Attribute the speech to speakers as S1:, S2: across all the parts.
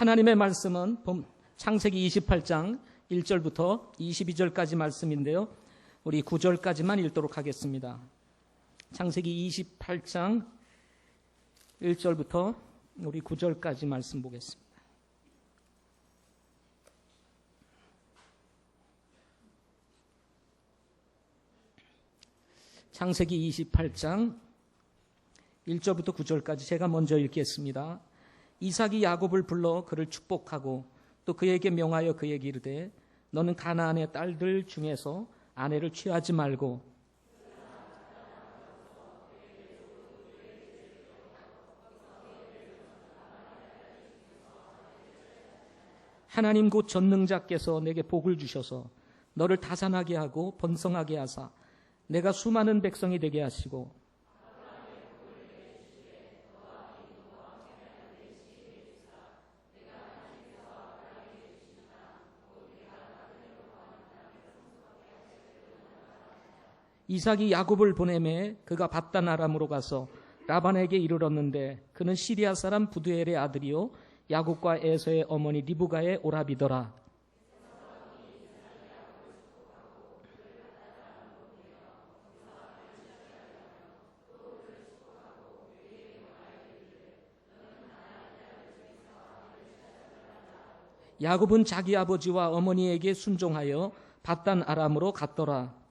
S1: 하나님의 말씀은 창세기 28장 1절부터 22절까지 말씀인데요. 우리 9절까지만 읽도록 하겠습니다. 창세기 28장 1절부터 우리 9절까지 말씀 보겠습니다. 창세기 28장 1절부터 9절까지 제가 먼저 읽겠습니다. 이삭이 야곱을 불러 그를 축복하고 또 그에게 명하여 그에게 이르되 너는 가나안의 딸들 중에서 아내를 취하지 말고 하나님 곧 전능자께서 내게 복을 주셔서 너를 다산하게 하고 번성하게 하사 내가 수많은 백성이 되게 하시고 이삭이 야곱을 보내매 그가 밧단 아람으로 가서 라반에게 이르렀는데 그는 시리아 사람 부두엘의 아들이요 야곱과 에서의 어머니 리브가의 오라비더라. 야곱은 자기 아버지와 어머니에게 순종하여 밧단 아람으로 갔더라.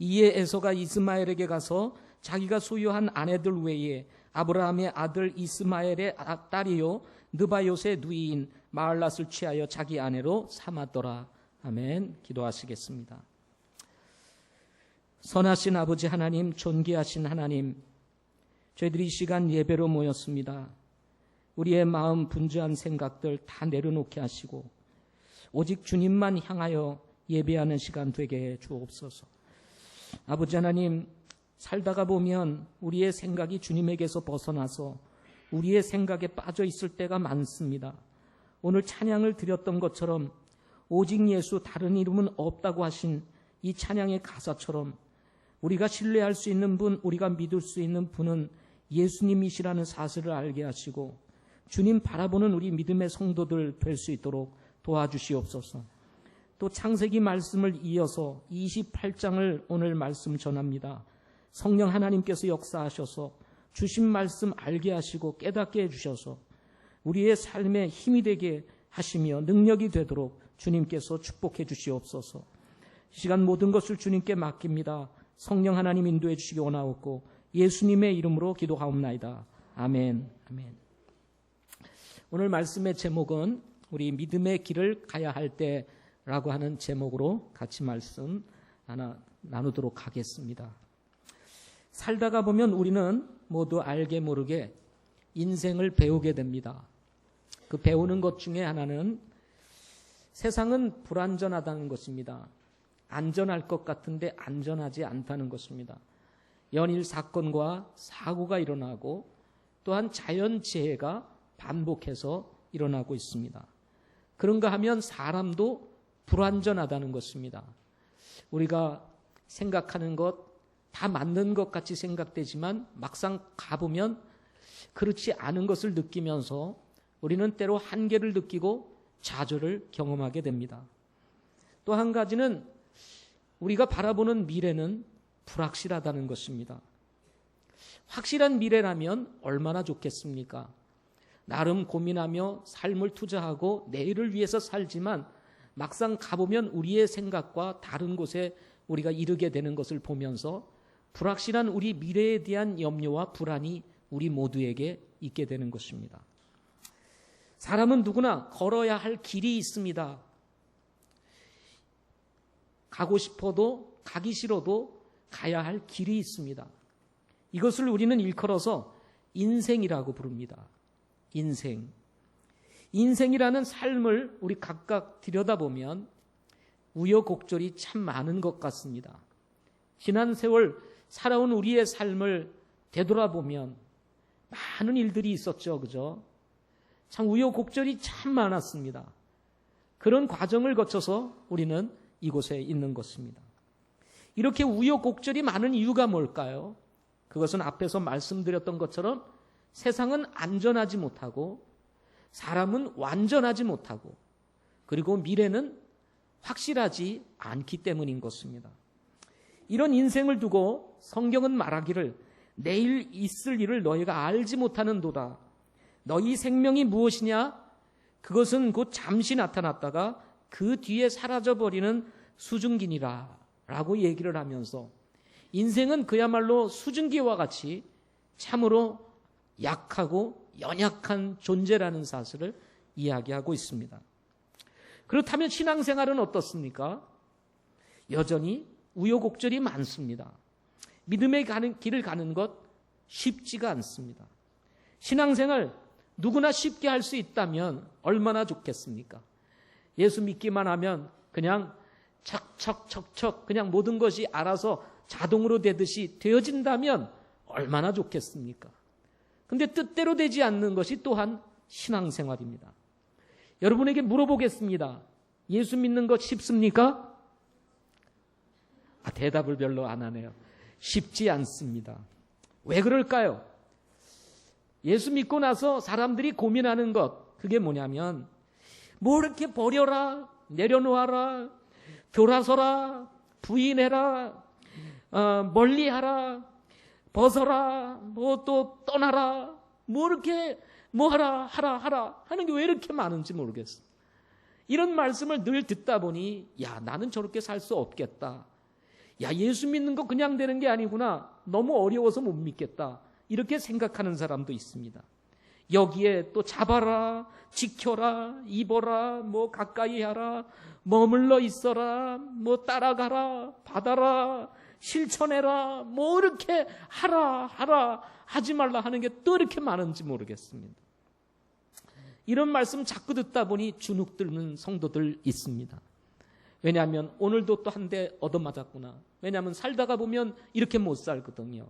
S1: 이에 에서가 이스마엘에게 가서 자기가 소유한 아내들 외에 아브라함의 아들 이스마엘의 딸이요 느바요의 누이인 마알랏을 취하여 자기 아내로 삼았더라. 아멘. 기도하시겠습니다. 선하신 아버지 하나님, 존귀하신 하나님, 저희들이 이 시간 예배로 모였습니다. 우리의 마음 분주한 생각들 다 내려놓게 하시고 오직 주님만 향하여 예배하는 시간 되게 해 주옵소서. 아버지 하나님, 살다가 보면 우리의 생각이 주님에게서 벗어나서 우리의 생각에 빠져 있을 때가 많습니다. 오늘 찬양을 드렸던 것처럼 오직 예수 다른 이름은 없다고 하신 이 찬양의 가사처럼 우리가 신뢰할 수 있는 분, 우리가 믿을 수 있는 분은 예수님이시라는 사실을 알게 하시고 주님 바라보는 우리 믿음의 성도들 될 수 있도록 도와주시옵소서. 또 창세기 말씀을 이어서 28장을 오늘 말씀 전합니다. 성령 하나님께서 역사하셔서 주신 말씀 알게 하시고 깨닫게 해주셔서 우리의 삶에 힘이 되게 하시며 능력이 되도록 주님께서 축복해 주시옵소서. 이 시간 모든 것을 주님께 맡깁니다. 성령 하나님 인도해 주시기 원하옵고 예수님의 이름으로 기도하옵나이다. 아멘. 아멘. 오늘 말씀의 제목은 우리 믿음의 길을 가야 할 때 라고 하는 제목으로 같이 말씀 하나 나누도록 하겠습니다. 살다가 보면 우리는 모두 알게 모르게 인생을 배우게 됩니다. 그 배우는 것 중에 하나는 세상은 불안전하다는 것입니다. 안전할 것 같은데 안전하지 않다는 것입니다. 연일 사건과 사고가 일어나고 또한 자연재해가 반복해서 일어나고 있습니다. 그런가 하면 사람도 불완전하다는 것입니다. 우리가 생각하는 것 다 맞는 것 같이 생각되지만 막상 가보면 그렇지 않은 것을 느끼면서 우리는 때로 한계를 느끼고 좌절을 경험하게 됩니다. 또 한 가지는 우리가 바라보는 미래는 불확실하다는 것입니다. 확실한 미래라면 얼마나 좋겠습니까? 나름 고민하며 삶을 투자하고 내일을 위해서 살지만 막상 가보면 우리의 생각과 다른 곳에 우리가 이르게 되는 것을 보면서 불확실한 우리 미래에 대한 염려와 불안이 우리 모두에게 있게 되는 것입니다. 사람은 누구나 걸어야 할 길이 있습니다. 가고 싶어도 가기 싫어도 가야 할 길이 있습니다. 이것을 우리는 일컬어서 인생이라고 부릅니다. 인생이라는 삶을 우리 각각 들여다보면 우여곡절이 참 많은 것 같습니다. 지난 세월 살아온 우리의 삶을 되돌아보면 많은 일들이 있었죠. 그죠? 참 우여곡절이 참 많았습니다. 그런 과정을 거쳐서 우리는 이곳에 있는 것입니다. 이렇게 우여곡절이 많은 이유가 뭘까요? 그것은 앞에서 말씀드렸던 것처럼 세상은 안전하지 못하고 사람은 완전하지 못하고 그리고 미래는 확실하지 않기 때문인 것입니다. 이런 인생을 두고 성경은 말하기를 내일 있을 일을 너희가 알지 못하는도다. 너희 생명이 무엇이냐? 그것은 곧 잠시 나타났다가 그 뒤에 사라져버리는 수증기니라 라고 얘기를 하면서 인생은 그야말로 수증기와 같이 참으로 약하고 연약한 존재라는 사실을 이야기하고 있습니다. 그렇다면 신앙생활은 어떻습니까? 여전히 우여곡절이 많습니다. 믿음의 길을 가는 것 쉽지가 않습니다. 신앙생활 누구나 쉽게 할 수 있다면 얼마나 좋겠습니까? 예수 믿기만 하면 그냥 척척척척 그냥 모든 것이 알아서 자동으로 되듯이 되어진다면 얼마나 좋겠습니까? 근데 뜻대로 되지 않는 것이 또한 신앙생활입니다. 여러분에게 물어보겠습니다. 예수 믿는 것 쉽습니까? 대답을 별로 안 하네요. 쉽지 않습니다. 왜 그럴까요? 예수 믿고 나서 사람들이 고민하는 것, 그게 뭐냐면 뭐 이렇게 버려라, 내려놓아라, 돌아서라, 부인해라, 멀리하라, 벗어라, 뭐 또 떠나라, 뭐 이렇게 뭐 하라 하는 게 왜 이렇게 많은지 모르겠어. 이런 말씀을 늘 듣다 보니 야, 나는 저렇게 살 수 없겠다. 야, 예수 믿는 거 그냥 되는 게 아니구나. 너무 어려워서 못 믿겠다. 이렇게 생각하는 사람도 있습니다. 여기에 또 잡아라, 지켜라, 입어라, 뭐 가까이 하라, 머물러 있어라, 뭐 따라가라, 받아라, 실천해라, 뭐 이렇게 하라, 하지 말라 하는 게 또 이렇게 많은지 모르겠습니다. 이런 말씀 자꾸 듣다 보니 주눅 드는 성도들 있습니다. 왜냐하면 오늘도 또 한 대 얻어맞았구나. 왜냐하면 살다가 보면 이렇게 못 살거든요.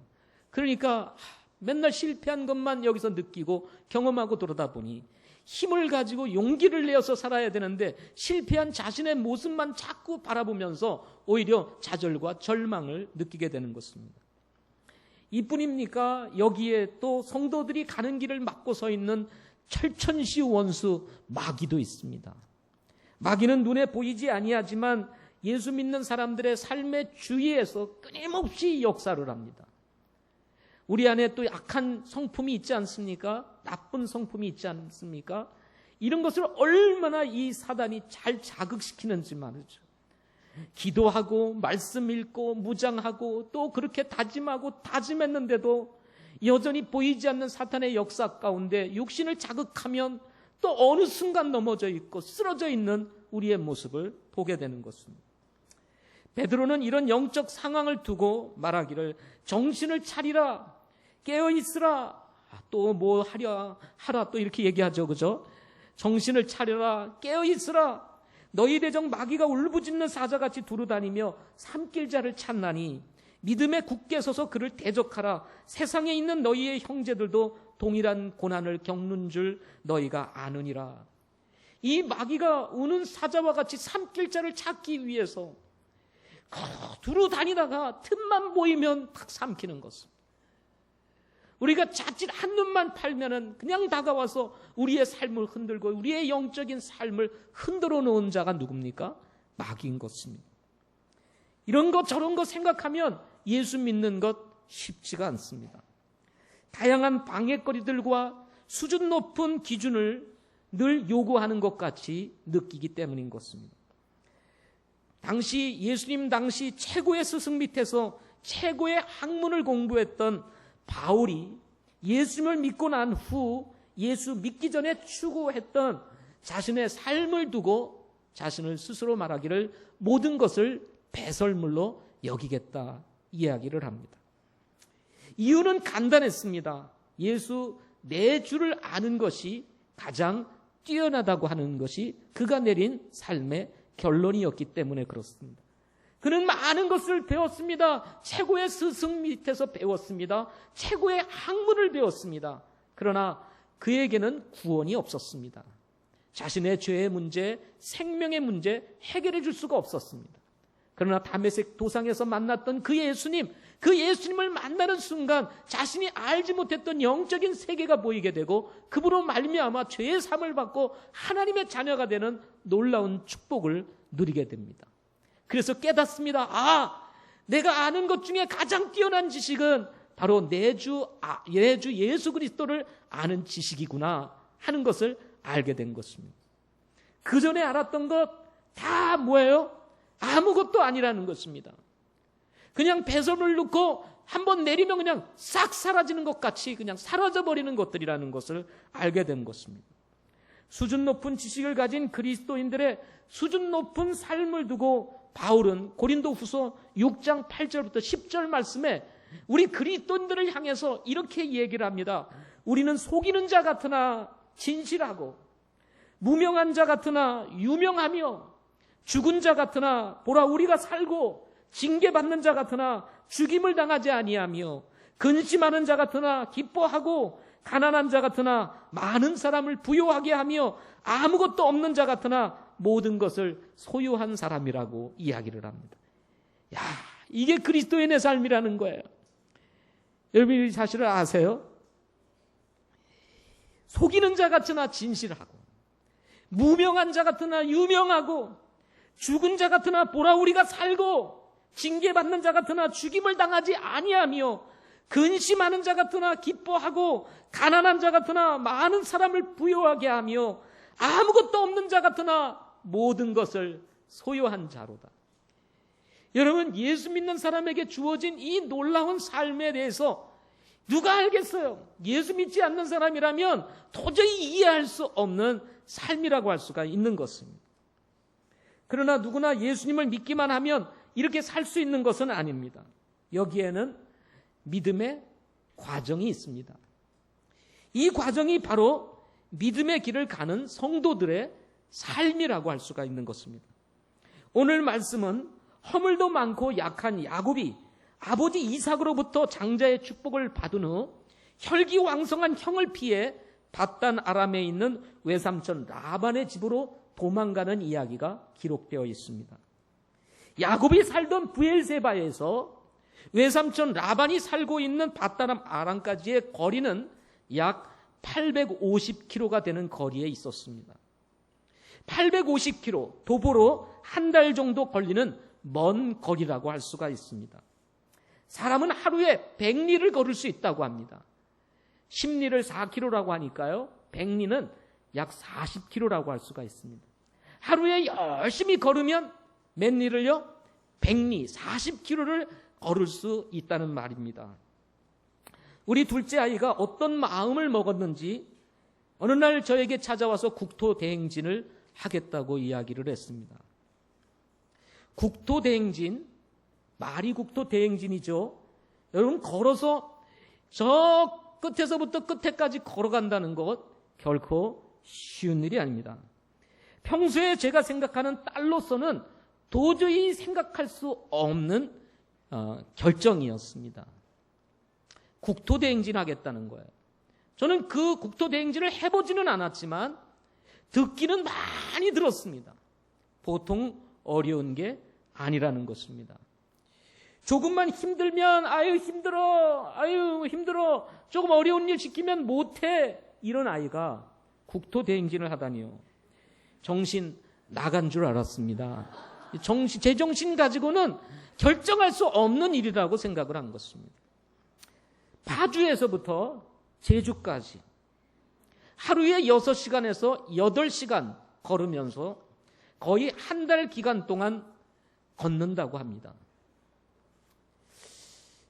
S1: 그러니까 맨날 실패한 것만 여기서 느끼고 경험하고 돌아다 보니 힘을 가지고 용기를 내어서 살아야 되는데 실패한 자신의 모습만 자꾸 바라보면서 오히려 좌절과 절망을 느끼게 되는 것입니다. 이뿐입니까? 여기에 또 성도들이 가는 길을 막고 서 있는 철천시 원수 마귀도 있습니다. 마귀는 눈에 보이지 아니하지만 예수 믿는 사람들의 삶의 주위에서 끊임없이 역사를 합니다. 우리 안에 또 약한 성품이 있지 않습니까? 나쁜 성품이 있지 않습니까? 이런 것을 얼마나 이 사단이 잘 자극시키는지 말이죠. 기도하고 말씀 읽고 무장하고 또 그렇게 다짐하고 다짐했는데도 여전히 보이지 않는 사탄의 역사 가운데 육신을 자극하면 또 어느 순간 넘어져 있고 쓰러져 있는 우리의 모습을 보게 되는 것입니다. 베드로는 이런 영적 상황을 두고 말하기를 정신을 차리라, 깨어있으라, 또 뭐 하라 또 이렇게 얘기하죠. 그죠? 정신을 차려라, 깨어있으라. 너희 대적 마귀가 울부짖는 사자같이 두루다니며 삼킬 자를 찾나니 믿음에 굳게 서서 그를 대적하라. 세상에 있는 너희의 형제들도 동일한 고난을 겪는 줄 너희가 아느니라. 이 마귀가 우는 사자와 같이 삼킬 자를 찾기 위해서 두루 다니다가 틈만 보이면 탁 삼키는 것입니다. 우리가 자칫 한눈만 팔면은 그냥 다가와서 우리의 삶을 흔들고 우리의 영적인 삶을 흔들어 놓은 자가 누굽니까? 마귀인 것입니다. 이런 것 저런 것 생각하면 예수 믿는 것 쉽지가 않습니다. 다양한 방해거리들과 수준 높은 기준을 늘 요구하는 것 같이 느끼기 때문인 것입니다. 예수님 당시 최고의 스승 밑에서 최고의 학문을 공부했던 바울이 예수님을 믿고 난 후 예수 믿기 전에 추구했던 자신의 삶을 두고 자신을 스스로 말하기를 모든 것을 배설물로 여기겠다 이야기를 합니다. 이유는 간단했습니다. 예수 내 주를 아는 것이 가장 뛰어나다고 하는 것이 그가 내린 삶의 결론이었기 때문에 그렇습니다. 그는 많은 것을 배웠습니다. 최고의 스승 밑에서 배웠습니다. 최고의 학문을 배웠습니다. 그러나 그에게는 구원이 없었습니다. 자신의 죄의 문제, 생명의 문제 해결해 줄 수가 없었습니다. 그러나 다메섹 도상에서 만났던 그 예수님, 그 예수님을 만나는 순간 자신이 알지 못했던 영적인 세계가 보이게 되고 그분으로 말미암아 죄의 사함을 받고 하나님의 자녀가 되는 놀라운 축복을 누리게 됩니다. 그래서 깨닫습니다. 내가 아는 것 중에 가장 뛰어난 지식은 바로 내 주 예수 그리스도를 아는 지식이구나 하는 것을 알게 된 것입니다. 그 전에 알았던 것 다 뭐예요? 아무것도 아니라는 것입니다. 그냥 배선을 넣고 한번 내리면 그냥 싹 사라지는 것 같이 그냥 사라져버리는 것들이라는 것을 알게 된 것입니다. 수준 높은 지식을 가진 그리스도인들의 수준 높은 삶을 두고 바울은 고린도후서 6장 8절부터 10절 말씀에 우리 그리스도인들을 향해서 이렇게 얘기를 합니다. 우리는 속이는 자 같으나 진실하고 무명한 자 같으나 유명하며 죽은 자 같으나 보라 우리가 살고 징계받는 자 같으나 죽임을 당하지 아니하며 근심하는 자 같으나 기뻐하고 가난한 자 같으나 많은 사람을 부요하게 하며 아무것도 없는 자 같으나 모든 것을 소유한 사람이라고 이야기를 합니다. 이게 그리스도인의 삶이라는 거예요. 여러분 이 사실을 아세요? 속이는 자 같으나 진실하고 무명한 자 같으나 유명하고 죽은 자 같으나 보라 우리가 살고 징계받는 자 같으나 죽임을 당하지 아니하며 근심하는 자 같으나 기뻐하고 가난한 자 같으나 많은 사람을 부요하게 하며 아무것도 없는 자 같으나 모든 것을 소유한 자로다. 여러분 예수 믿는 사람에게 주어진 이 놀라운 삶에 대해서 누가 알겠어요? 예수 믿지 않는 사람이라면 도저히 이해할 수 없는 삶이라고 할 수가 있는 것입니다. 그러나 누구나 예수님을 믿기만 하면 이렇게 살 수 있는 것은 아닙니다. 여기에는 믿음의 과정이 있습니다. 이 과정이 바로 믿음의 길을 가는 성도들의 삶이라고 할 수가 있는 것입니다. 오늘 말씀은 허물도 많고 약한 야곱이 아버지 이삭으로부터 장자의 축복을 받은 후 혈기왕성한 형을 피해 밧단 아람에 있는 외삼촌 라반의 집으로 도망가는 이야기가 기록되어 있습니다. 야곱이 살던 브엘세바에서 외삼촌 라반이 살고 있는 밧단 아람까지의 거리는 약 850km가 되는 거리에 있었습니다. 850km, 도보로 한 달 정도 걸리는 먼 거리라고 할 수가 있습니다. 사람은 하루에 100리를 걸을 수 있다고 합니다. 10리를 4km라고 하니까요. 100리는 약 40km라고 할 수가 있습니다. 하루에 열심히 걸으면 몇 리를요? 100리, 40km를 걸을 수 있다는 말입니다. 우리 둘째 아이가 어떤 마음을 먹었는지 어느 날 저에게 찾아와서 국토대행진을 하겠다고 이야기를 했습니다. 국토대행진, 말이 국토대행진이죠. 여러분 걸어서 저 끝에서부터 끝에까지 걸어간다는 것 결코 쉬운 일이 아닙니다. 평소에 제가 생각하는 딸로서는 도저히 생각할 수 없는 결정이었습니다. 국토대행진 하겠다는 거예요. 저는 그 국토대행진을 해보지는 않았지만 듣기는 많이 들었습니다. 보통 어려운 게 아니라는 것입니다. 조금만 힘들면 아유 힘들어 조금 어려운 일 시키면 못해 이런 아이가 국토대행진을 하다니요. 정신 나간 줄 알았습니다. 제정신 가지고는 결정할 수 없는 일이라고 생각을 한 것입니다. 파주에서부터 제주까지 하루에 6시간에서 8시간 걸으면서 거의 한 달 기간 동안 걷는다고 합니다.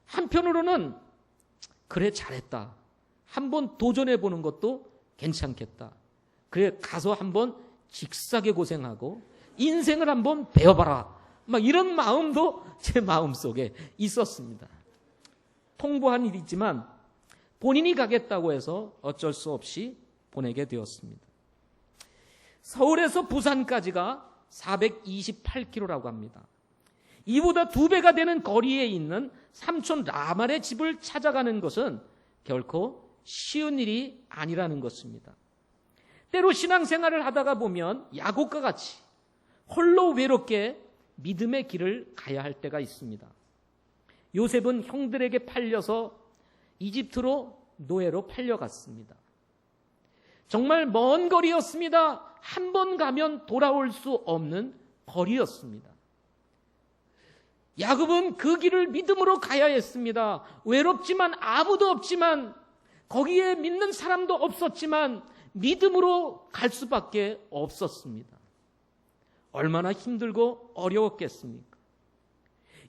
S1: 한편으로는 그래 잘했다. 한번 도전해보는 것도 괜찮겠다. 그래 가서 한번 직사게 고생하고 인생을 한번 배워봐라. 막 이런 마음도 제 마음속에 있었습니다. 통보한 일이지만 본인이 가겠다고 해서 어쩔 수 없이 보내게 되었습니다. 서울에서 부산까지가 428km라고 합니다. 이보다 2배가 되는 거리에 있는 삼촌 라반의 집을 찾아가는 것은 결코 쉬운 일이 아니라는 것입니다. 때로 신앙생활을 하다가 보면 야곱과 같이 홀로 외롭게 믿음의 길을 가야 할 때가 있습니다. 요셉은 형들에게 팔려서 이집트로 노예로 팔려갔습니다. 정말 먼 거리였습니다. 한 번 가면 돌아올 수 없는 거리였습니다. 야곱은 그 길을 믿음으로 가야 했습니다. 외롭지만 아무도 없지만 거기에 믿는 사람도 없었지만 믿음으로 갈 수밖에 없었습니다. 얼마나 힘들고 어려웠겠습니까?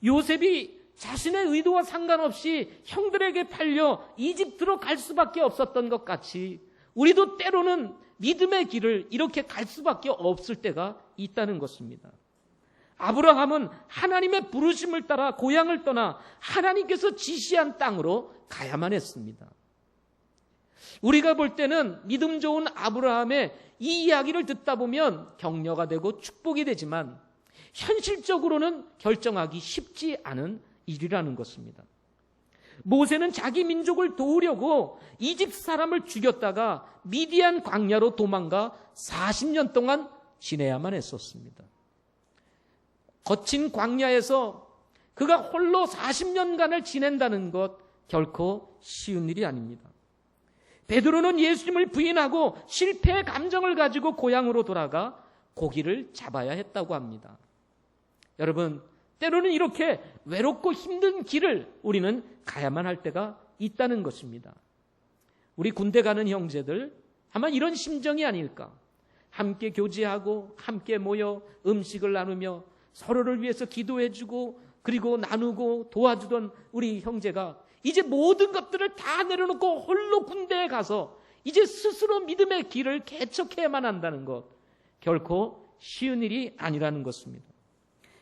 S1: 요셉이 자신의 의도와 상관없이 형들에게 팔려 이집트로 갈 수밖에 없었던 것 같이 우리도 때로는 믿음의 길을 이렇게 갈 수밖에 없을 때가 있다는 것입니다. 아브라함은 하나님의 부르심을 따라 고향을 떠나 하나님께서 지시한 땅으로 가야만 했습니다. 우리가 볼 때는 믿음 좋은 아브라함의 이 이야기를 듣다 보면 격려가 되고 축복이 되지만 현실적으로는 결정하기 쉽지 않은 일이라는 것입니다. 모세는 자기 민족을 도우려고 이집트 사람을 죽였다가 미디안 광야로 도망가 40년 동안 지내야만 했었습니다. 거친 광야에서 그가 홀로 40년간을 지낸다는 것 결코 쉬운 일이 아닙니다. 베드로는 예수님을 부인하고 실패의 감정을 가지고 고향으로 돌아가 고기를 잡아야 했다고 합니다. 여러분, 때로는 이렇게 외롭고 힘든 길을 우리는 가야만 할 때가 있다는 것입니다. 우리 군대 가는 형제들 아마 이런 심정이 아닐까. 함께 교제하고 함께 모여 음식을 나누며 서로를 위해서 기도해주고 그리고 나누고 도와주던 우리 형제가 이제 모든 것들을 다 내려놓고 홀로 군대에 가서 이제 스스로 믿음의 길을 개척해야만 한다는 것 결코 쉬운 일이 아니라는 것입니다.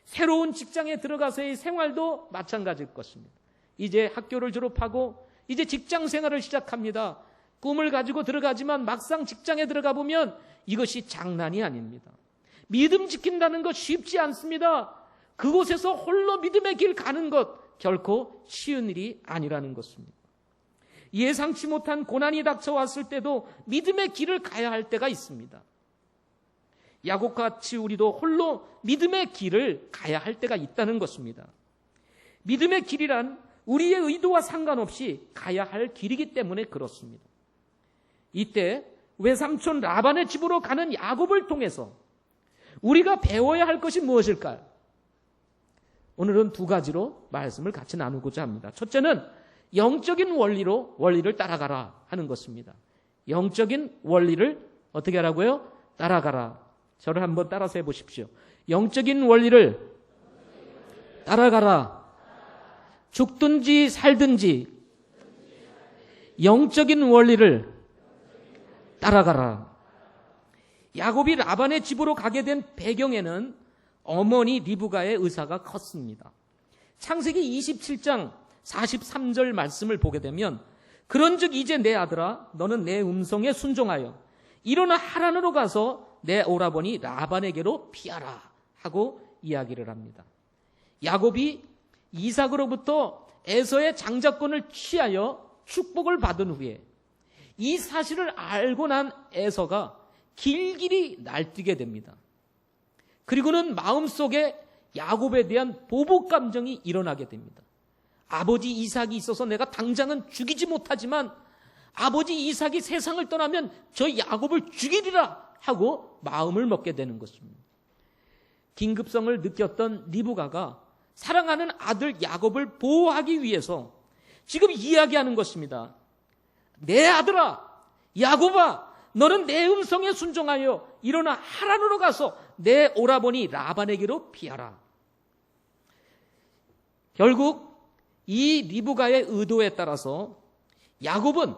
S1: 새로운 직장에 들어가서의 생활도 마찬가지일 것입니다. 이제 학교를 졸업하고 이제 직장 생활을 시작합니다. 꿈을 가지고 들어가지만 막상 직장에 들어가 보면 이것이 장난이 아닙니다. 믿음 지킨다는 것 쉽지 않습니다. 그곳에서 홀로 믿음의 길 가는 것 결코 쉬운 일이 아니라는 것입니다. 예상치 못한 고난이 닥쳐왔을 때도 믿음의 길을 가야 할 때가 있습니다. 야곱같이 우리도 홀로 믿음의 길을 가야 할 때가 있다는 것입니다. 믿음의 길이란 우리의 의도와 상관없이 가야 할 길이기 때문에 그렇습니다. 이때 외삼촌 라반의 집으로 가는 야곱을 통해서 우리가 배워야 할 것이 무엇일까요? 오늘은 두 가지로 말씀을 같이 나누고자 합니다. 첫째는 영적인 원리를 따라가라 하는 것입니다. 영적인 원리를 어떻게 하라고요? 따라가라. 저를 한번 따라서 해보십시오. 영적인 원리를 따라가라. 죽든지 살든지 영적인 원리를 따라가라. 야곱이 라반의 집으로 가게 된 배경에는 어머니 리브가의 의사가 컸습니다. 창세기 27장 43절 말씀을 보게 되면 그런즉 이제 내 아들아 너는 내 음성에 순종하여 일어나 하란으로 가서 내 오라버니 라반에게로 피하라 하고 이야기를 합니다. 야곱이 이삭으로부터 에서의 장자권을 취하여 축복을 받은 후에 이 사실을 알고 난 에서가 길길이 날뛰게 됩니다. 그리고는 마음속에 야곱에 대한 보복 감정이 일어나게 됩니다. 아버지 이삭이 있어서 내가 당장은 죽이지 못하지만 아버지 이삭이 세상을 떠나면 저 야곱을 죽이리라 하고 마음을 먹게 되는 것입니다. 긴급성을 느꼈던 리브가가 사랑하는 아들 야곱을 보호하기 위해서 지금 이야기하는 것입니다. 내 아들아 야곱아 너는 내 음성에 순종하여 일어나 하란으로 가서 내 오라버니 라반에게로 피하라. 결국 이 리브가의 의도에 따라서 야곱은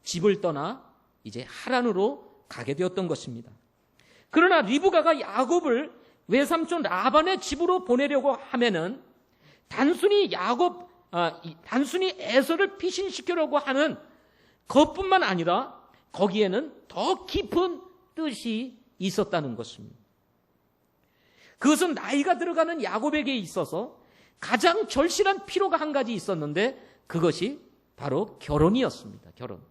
S1: 집을 떠나 이제 하란으로 가게 되었던 것입니다. 그러나 리브가가 야곱을 외삼촌 라반의 집으로 보내려고 하면은 단순히 에서를 피신시키려고 하는 것뿐만 아니라 거기에는 더 깊은 뜻이 있었다는 것입니다. 그것은 나이가 들어가는 야곱에게 있어서 가장 절실한 필요가 한 가지 있었는데 그것이 바로 결혼이었습니다. 결혼.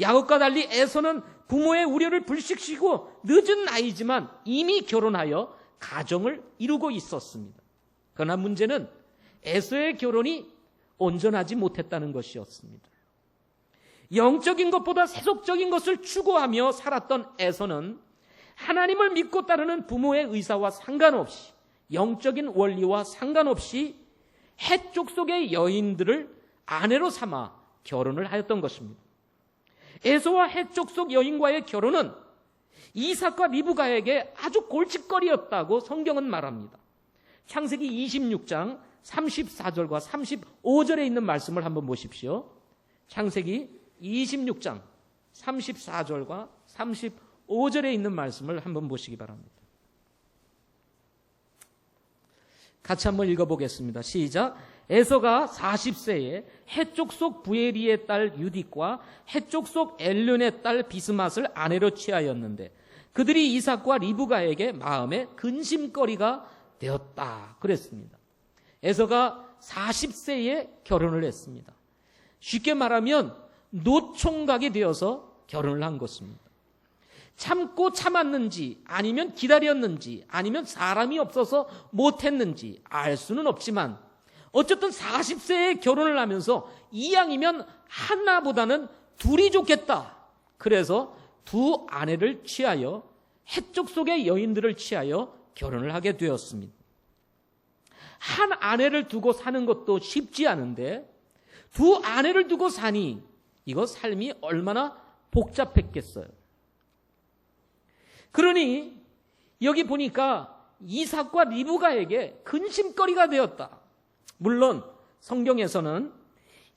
S1: 야곱과 달리 에서는 부모의 우려를 불식시키고 늦은 나이지만 이미 결혼하여 가정을 이루고 있었습니다. 그러나 문제는 에서의 결혼이 온전하지 못했다는 것이었습니다. 영적인 것보다 세속적인 것을 추구하며 살았던 에서는 하나님을 믿고 따르는 부모의 의사와 상관없이, 영적인 원리와 상관없이 헷 족속의 여인들을 아내로 삼아 결혼을 하였던 것입니다. 에서와 헷 족속 여인과의 결혼은 이삭과 리브가에게 아주 골칫거리였다고 성경은 말합니다. 창세기 26장 34절과 35절에 있는 말씀을 한번 보십시오. 창세기 26장 34절과 35절에 있는 말씀을 한번 보시기 바랍니다. 같이 한번 읽어보겠습니다. 시작. 에서가 40세에 헷족속 부에리의 딸 유딕과 헷족속 엘륜의 딸 비스맛을 아내로 취하였는데 그들이 이삭과 리브가에게 마음에 근심거리가 되었다 그랬습니다. 에서가 40세에 결혼을 했습니다. 쉽게 말하면 노총각이 되어서 결혼을 한 것입니다. 참고 참았는지 아니면 기다렸는지 아니면 사람이 없어서 못했는지 알 수는 없지만 어쨌든 40세에 결혼을 하면서 이왕이면 하나보다는 둘이 좋겠다. 그래서 두 아내를 취하여 헷족 속의 여인들을 취하여 결혼을 하게 되었습니다. 한 아내를 두고 사는 것도 쉽지 않은데 두 아내를 두고 사니 이거 삶이 얼마나 복잡했겠어요. 그러니 여기 보니까 이삭과 리브가에게 근심거리가 되었다. 물론 성경에서는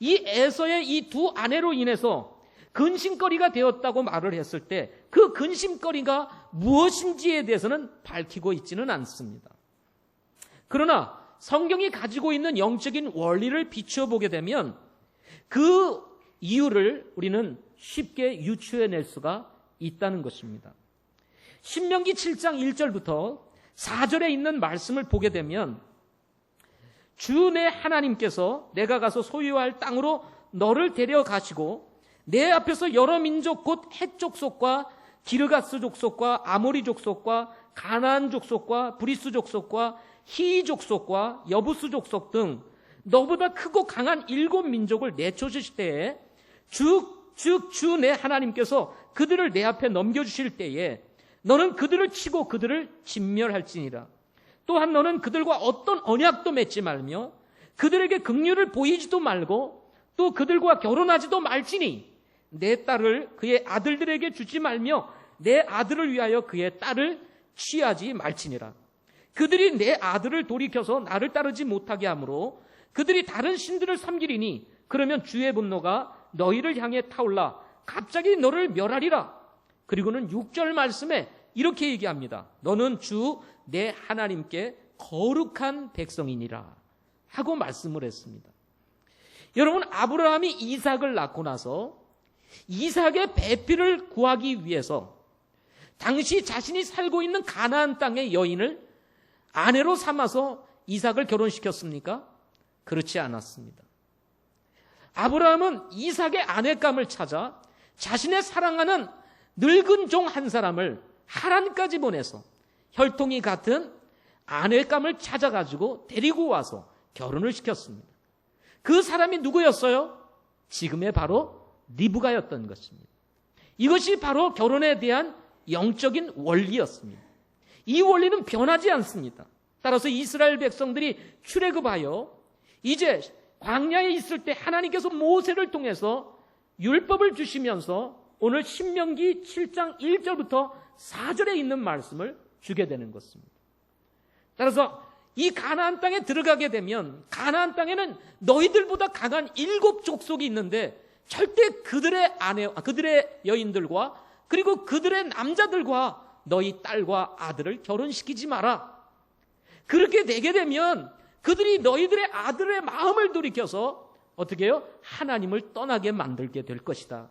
S1: 이 에서의 이 두 아내로 인해서 근심거리가 되었다고 말을 했을 때 그 근심거리가 무엇인지에 대해서는 밝히고 있지는 않습니다. 그러나 성경이 가지고 있는 영적인 원리를 비추어 보게 되면 그 이유를 우리는 쉽게 유추해낼 수가 있다는 것입니다. 신명기 7장 1절부터 4절에 있는 말씀을 보게 되면 주 내 하나님께서 내가 가서 소유할 땅으로 너를 데려가시고 내 앞에서 여러 민족 곧 헷 족속과 기르가스 족속과 아모리 족속과 가나안 족속과 브리스 족속과 히 족속과 여부스 족속 등 너보다 크고 강한 7민족을 내쫓으실 때에 즉 주 내 하나님께서 그들을 내 앞에 넘겨주실 때에 너는 그들을 치고 그들을 진멸할지니라. 또한 너는 그들과 어떤 언약도 맺지 말며 그들에게 긍휼을 보이지도 말고 또 그들과 결혼하지도 말지니 내 딸을 그의 아들들에게 주지 말며 내 아들을 위하여 그의 딸을 취하지 말지니라. 그들이 내 아들을 돌이켜서 나를 따르지 못하게 하므로 그들이 다른 신들을 섬기리니 그러면 주의 분노가 너희를 향해 타올라 갑자기 너를 멸하리라. 그리고는 6절 말씀에 이렇게 얘기합니다. 너는 주 내 하나님께 거룩한 백성이니라 하고 말씀을 했습니다. 여러분, 아브라함이 이삭을 낳고 나서 이삭의 배필을 구하기 위해서 당시 자신이 살고 있는 가나안 땅의 여인을 아내로 삼아서 이삭을 결혼시켰습니까? 그렇지 않았습니다. 아브라함은 이삭의 아내감을 찾아 자신의 사랑하는 늙은 종 한 사람을 하란까지 보내서 혈통이 같은 아내감을 찾아가지고 데리고 와서 결혼을 시켰습니다. 그 사람이 누구였어요? 지금의 바로 리브가였던 것입니다. 이것이 바로 결혼에 대한 영적인 원리였습니다. 이 원리는 변하지 않습니다. 따라서 이스라엘 백성들이 출애굽하여 이제 광야에 있을 때 하나님께서 모세를 통해서 율법을 주시면서 오늘 신명기 7장 1절부터 4절에 있는 말씀을 주게 되는 것입니다. 따라서 이 가나안 땅에 들어가게 되면 가나안 땅에는 너희들보다 강한 7 족속이 있는데 절대 그들의 그들의 여인들과 그리고 그들의 남자들과 너희 딸과 아들을 결혼시키지 마라. 그렇게 되게 되면 그들이 너희들의 아들의 마음을 돌이켜서 어떻게 해요? 하나님을 떠나게 만들게 될 것이다.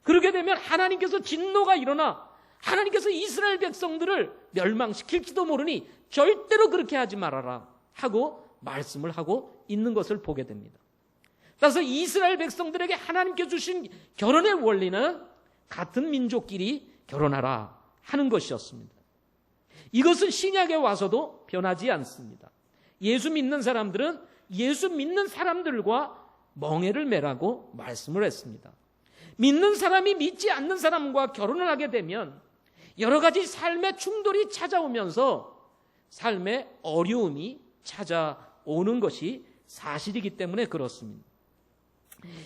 S1: 그렇게 되면 하나님께서 진노가 일어나 하나님께서 이스라엘 백성들을 멸망시킬지도 모르니 절대로 그렇게 하지 말아라 하고 말씀을 하고 있는 것을 보게 됩니다. 따라서 이스라엘 백성들에게 하나님께 주신 결혼의 원리는 같은 민족끼리 결혼하라 하는 것이었습니다. 이것은 신약에 와서도 변하지 않습니다. 예수 믿는 사람들은 예수 믿는 사람들과 멍에를 매라고 말씀을 했습니다. 믿는 사람이 믿지 않는 사람과 결혼을 하게 되면 여러 가지 삶의 충돌이 찾아오면서 삶의 어려움이 찾아오는 것이 사실이기 때문에 그렇습니다.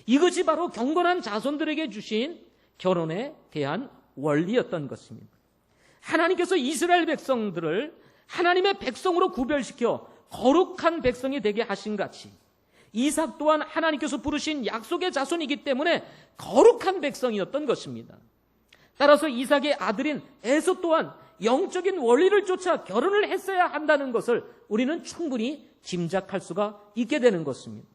S1: 이것이 바로 경건한 자손들에게 주신 결혼에 대한 원리였던 것입니다. 하나님께서 이스라엘 백성들을 하나님의 백성으로 구별시켜 거룩한 백성이 되게 하신 같이 이삭 또한 하나님께서 부르신 약속의 자손이기 때문에 거룩한 백성이었던 것입니다. 따라서 이삭의 아들인 에서 또한 영적인 원리를 쫓아 결혼을 했어야 한다는 것을 우리는 충분히 짐작할 수가 있게 되는 것입니다.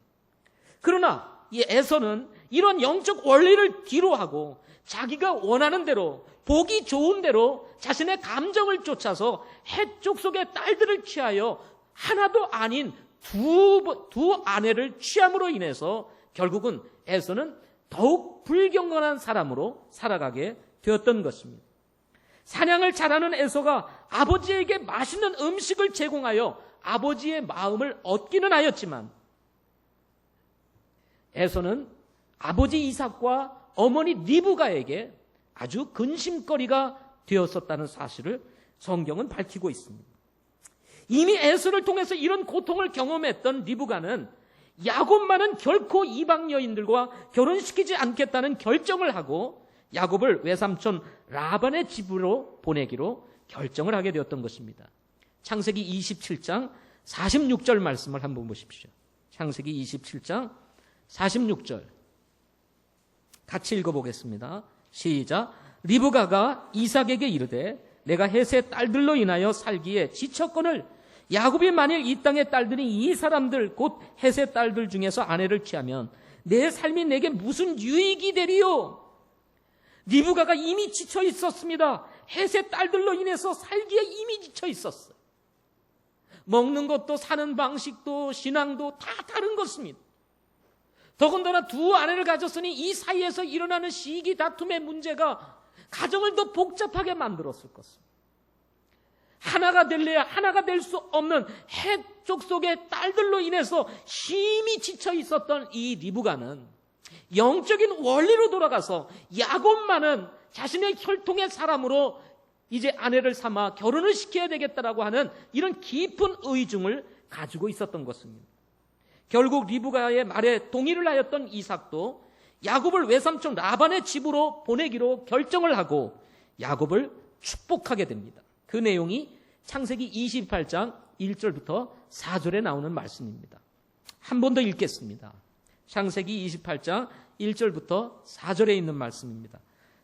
S1: 그러나 이 에서는 이런 영적 원리를 뒤로하고 자기가 원하는 대로 보기 좋은 대로 자신의 감정을 쫓아서 해쪽 속의 딸들을 취하여 하나도 아닌 두 아내를 취함으로 인해서 결국은 에서는 더욱 불경건한 사람으로 살아가게 되었던 것입니다. 사냥을 잘하는 에서가 아버지에게 맛있는 음식을 제공하여 아버지의 마음을 얻기는 하였지만 에서는 아버지 이삭과 어머니 리브가에게 아주 근심거리가 되었었다는 사실을 성경은 밝히고 있습니다. 이미 에서를 통해서 이런 고통을 경험했던 리브가는 야곱만은 결코 이방 여인들과 결혼시키지 않겠다는 결정을 하고 야곱을 외삼촌 라반의 집으로 보내기로 결정을 하게 되었던 것입니다. 창세기 27장 46절 말씀을 한번 보십시오. 창세기 27장 46절 같이 읽어보겠습니다. 시작. 리브가가 이삭에게 이르되 내가 헷의 딸들로 인하여 살기에 지쳤거늘 야곱이 만일 이 땅의 딸들이 이 사람들 곧 헷의 딸들 중에서 아내를 취하면 내 삶이 내게 무슨 유익이 되리요? 리브가가 이미 지쳐 있었습니다. 헷의 딸들로 인해서 살기에 이미 지쳐 있었어요. 먹는 것도 사는 방식도 신앙도 다 다른 것입니다. 더군다나 두 아내를 가졌으니 이 사이에서 일어나는 시기 다툼의 문제가 가정을 더 복잡하게 만들었을 것입니다. 하나가 될래야 하나가 될 수 없는 해쪽 속의 딸들로 인해서 힘이 지쳐 있었던 이 리브가는 영적인 원리로 돌아가서 야곱만은 자신의 혈통의 사람으로 이제 아내를 삼아 결혼을 시켜야 되겠다라고 하는 이런 깊은 의중을 가지고 있었던 것입니다. 결국 리브가의 말에 동의를 하였던 이삭도 야곱을 외삼촌 라반의 집으로 보내기로 결정을 하고 야곱을 축복하게 됩니다. 그 내용이 창세기 28장 1절부터 4절에 나오는 말씀입니다. 한 번 더 읽겠습니다. 창세기 28장 1절부터 4절에 있는 말씀입니다.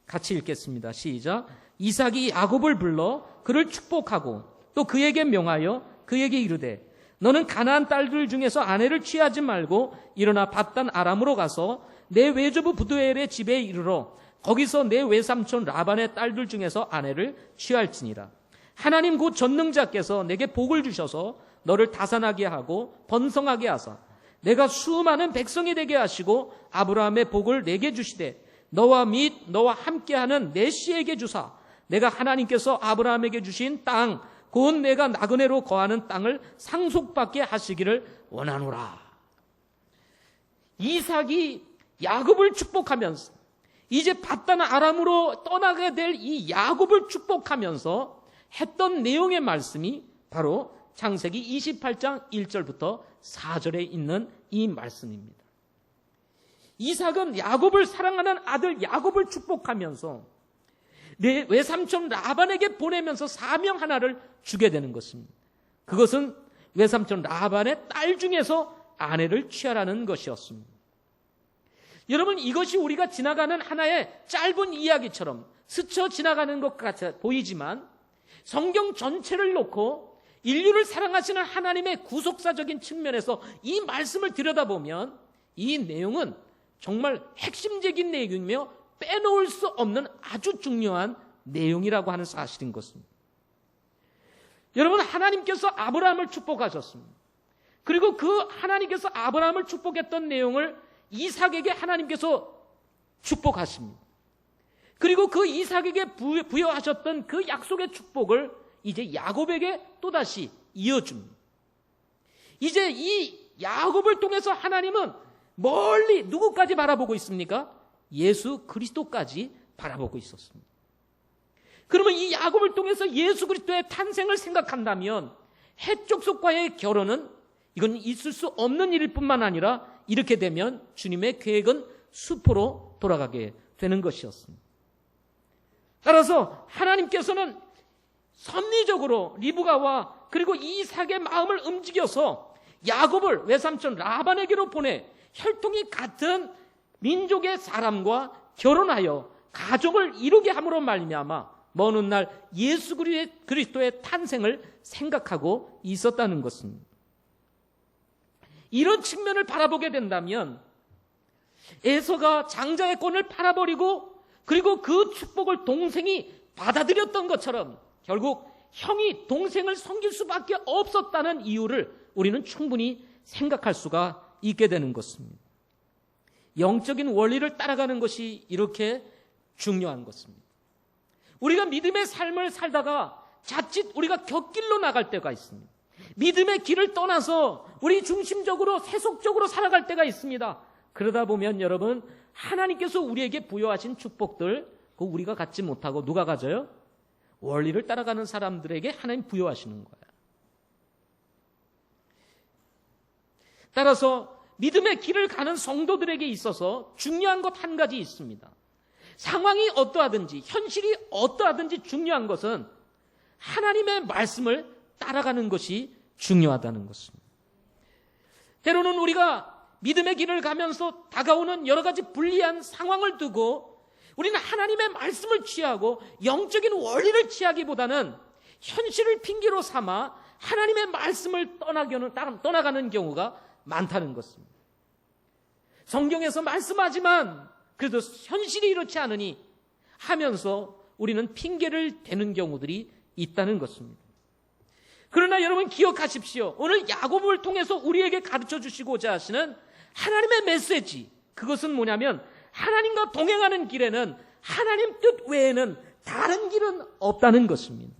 S1: 같이 읽겠습니다. 시작. 이삭이 야곱을 불러 그를 축복하고 또 그에게 명하여 그에게 이르되 너는 가나안 딸들 중에서 아내를 취하지 말고 일어나 밧단 아람으로 가서 내 외조부 부두엘의 집에 이르러 거기서 내 외삼촌 라반의 딸들 중에서 아내를 취할지니라. 하나님 곧 전능자께서 내게 복을 주셔서 너를 다산하게 하고 번성하게 하사 내가 수많은 백성이 되게 하시고 아브라함의 복을 내게 주시되 너와 및 너와 함께하는 내 씨에게 주사 내가 하나님께서 아브라함에게 주신 땅 곧 내가 나그네로 거하는 땅을 상속받게 하시기를 원하노라. 이삭이 야곱을 축복하면서 이제 밧단 아람으로 떠나게 될 이 야곱을 축복하면서 했던 내용의 말씀이 바로 창세기 28장 1절부터 4절에 있는 이 말씀입니다. 이삭은 야곱을 사랑하는 아들 야곱을 축복하면서 내 외삼촌 라반에게 보내면서 사명 하나를 주게 되는 것입니다. 그것은 외삼촌 라반의 딸 중에서 아내를 취하라는 것이었습니다. 여러분, 이것이 우리가 지나가는 하나의 짧은 이야기처럼 스쳐 지나가는 것 같아 보이지만 성경 전체를 놓고 인류를 사랑하시는 하나님의 구속사적인 측면에서 이 말씀을 들여다보면 이 내용은 정말 핵심적인 내용이며 빼놓을 수 없는 아주 중요한 내용이라고 하는 사실인 것입니다. 여러분, 하나님께서 아브라함을 축복하셨습니다. 그리고 그 하나님께서 아브라함을 축복했던 내용을 이삭에게 하나님께서 축복하십니다. 그리고 그 이삭에게 부여하셨던 그 약속의 축복을 이제 야곱에게 또다시 이어줍니다. 이제 이 야곱을 통해서 하나님은 멀리 누구까지 바라보고 있습니까? 예수 그리스도까지 바라보고 있었습니다. 그러면 이 야곱을 통해서 예수 그리스도의 탄생을 생각한다면 해족속과의 결혼은 이건 있을 수 없는 일일 뿐만 아니라 이렇게 되면 주님의 계획은 수포로 돌아가게 되는 것이었습니다. 따라서 하나님께서는 섭리적으로 리브가와 그리고 이삭의 마음을 움직여서 야곱을 외삼촌 라반에게로 보내 혈통이 같은 민족의 사람과 결혼하여 가족을 이루게 함으로 말미암아 먼 훗날 예수 그리스도의 탄생을 생각하고 있었다는 것입니다. 이런 측면을 바라보게 된다면 에서가 장자의 권을 팔아버리고 그리고 그 축복을 동생이 받아들였던 것처럼 결국 형이 동생을 섬길 수밖에 없었다는 이유를 우리는 충분히 생각할 수가 있게 되는 것입니다. 영적인 원리를 따라가는 것이 이렇게 중요한 것입니다. 우리가 믿음의 삶을 살다가 자칫 우리가 곁길로 나갈 때가 있습니다. 믿음의 길을 떠나서 우리 중심적으로 세속적으로 살아갈 때가 있습니다. 그러다 보면 여러분 하나님께서 우리에게 부여하신 축복들 그거 우리가 갖지 못하고 누가 가져요? 원리를 따라가는 사람들에게 하나님 부여하시는 거예요. 따라서 믿음의 길을 가는 성도들에게 있어서 중요한 것 한 가지 있습니다. 상황이 어떠하든지 현실이 어떠하든지 중요한 것은 하나님의 말씀을 따라가는 것이 중요하다는 것입니다. 때로는 우리가 믿음의 길을 가면서 다가오는 여러 가지 불리한 상황을 두고 우리는 하나님의 말씀을 취하고 영적인 원리를 취하기보다는 현실을 핑계로 삼아 하나님의 말씀을 떠나가는 경우가 많다는 것입니다. 성경에서 말씀하지만 그래도 현실이 이렇지 않으니 하면서 우리는 핑계를 대는 경우들이 있다는 것입니다. 그러나 여러분 기억하십시오. 오늘 야곱을 통해서 우리에게 가르쳐 주시고자 하시는 하나님의 메시지, 그것은 뭐냐면 하나님과 동행하는 길에는 하나님 뜻 외에는 다른 길은 없다는 것입니다.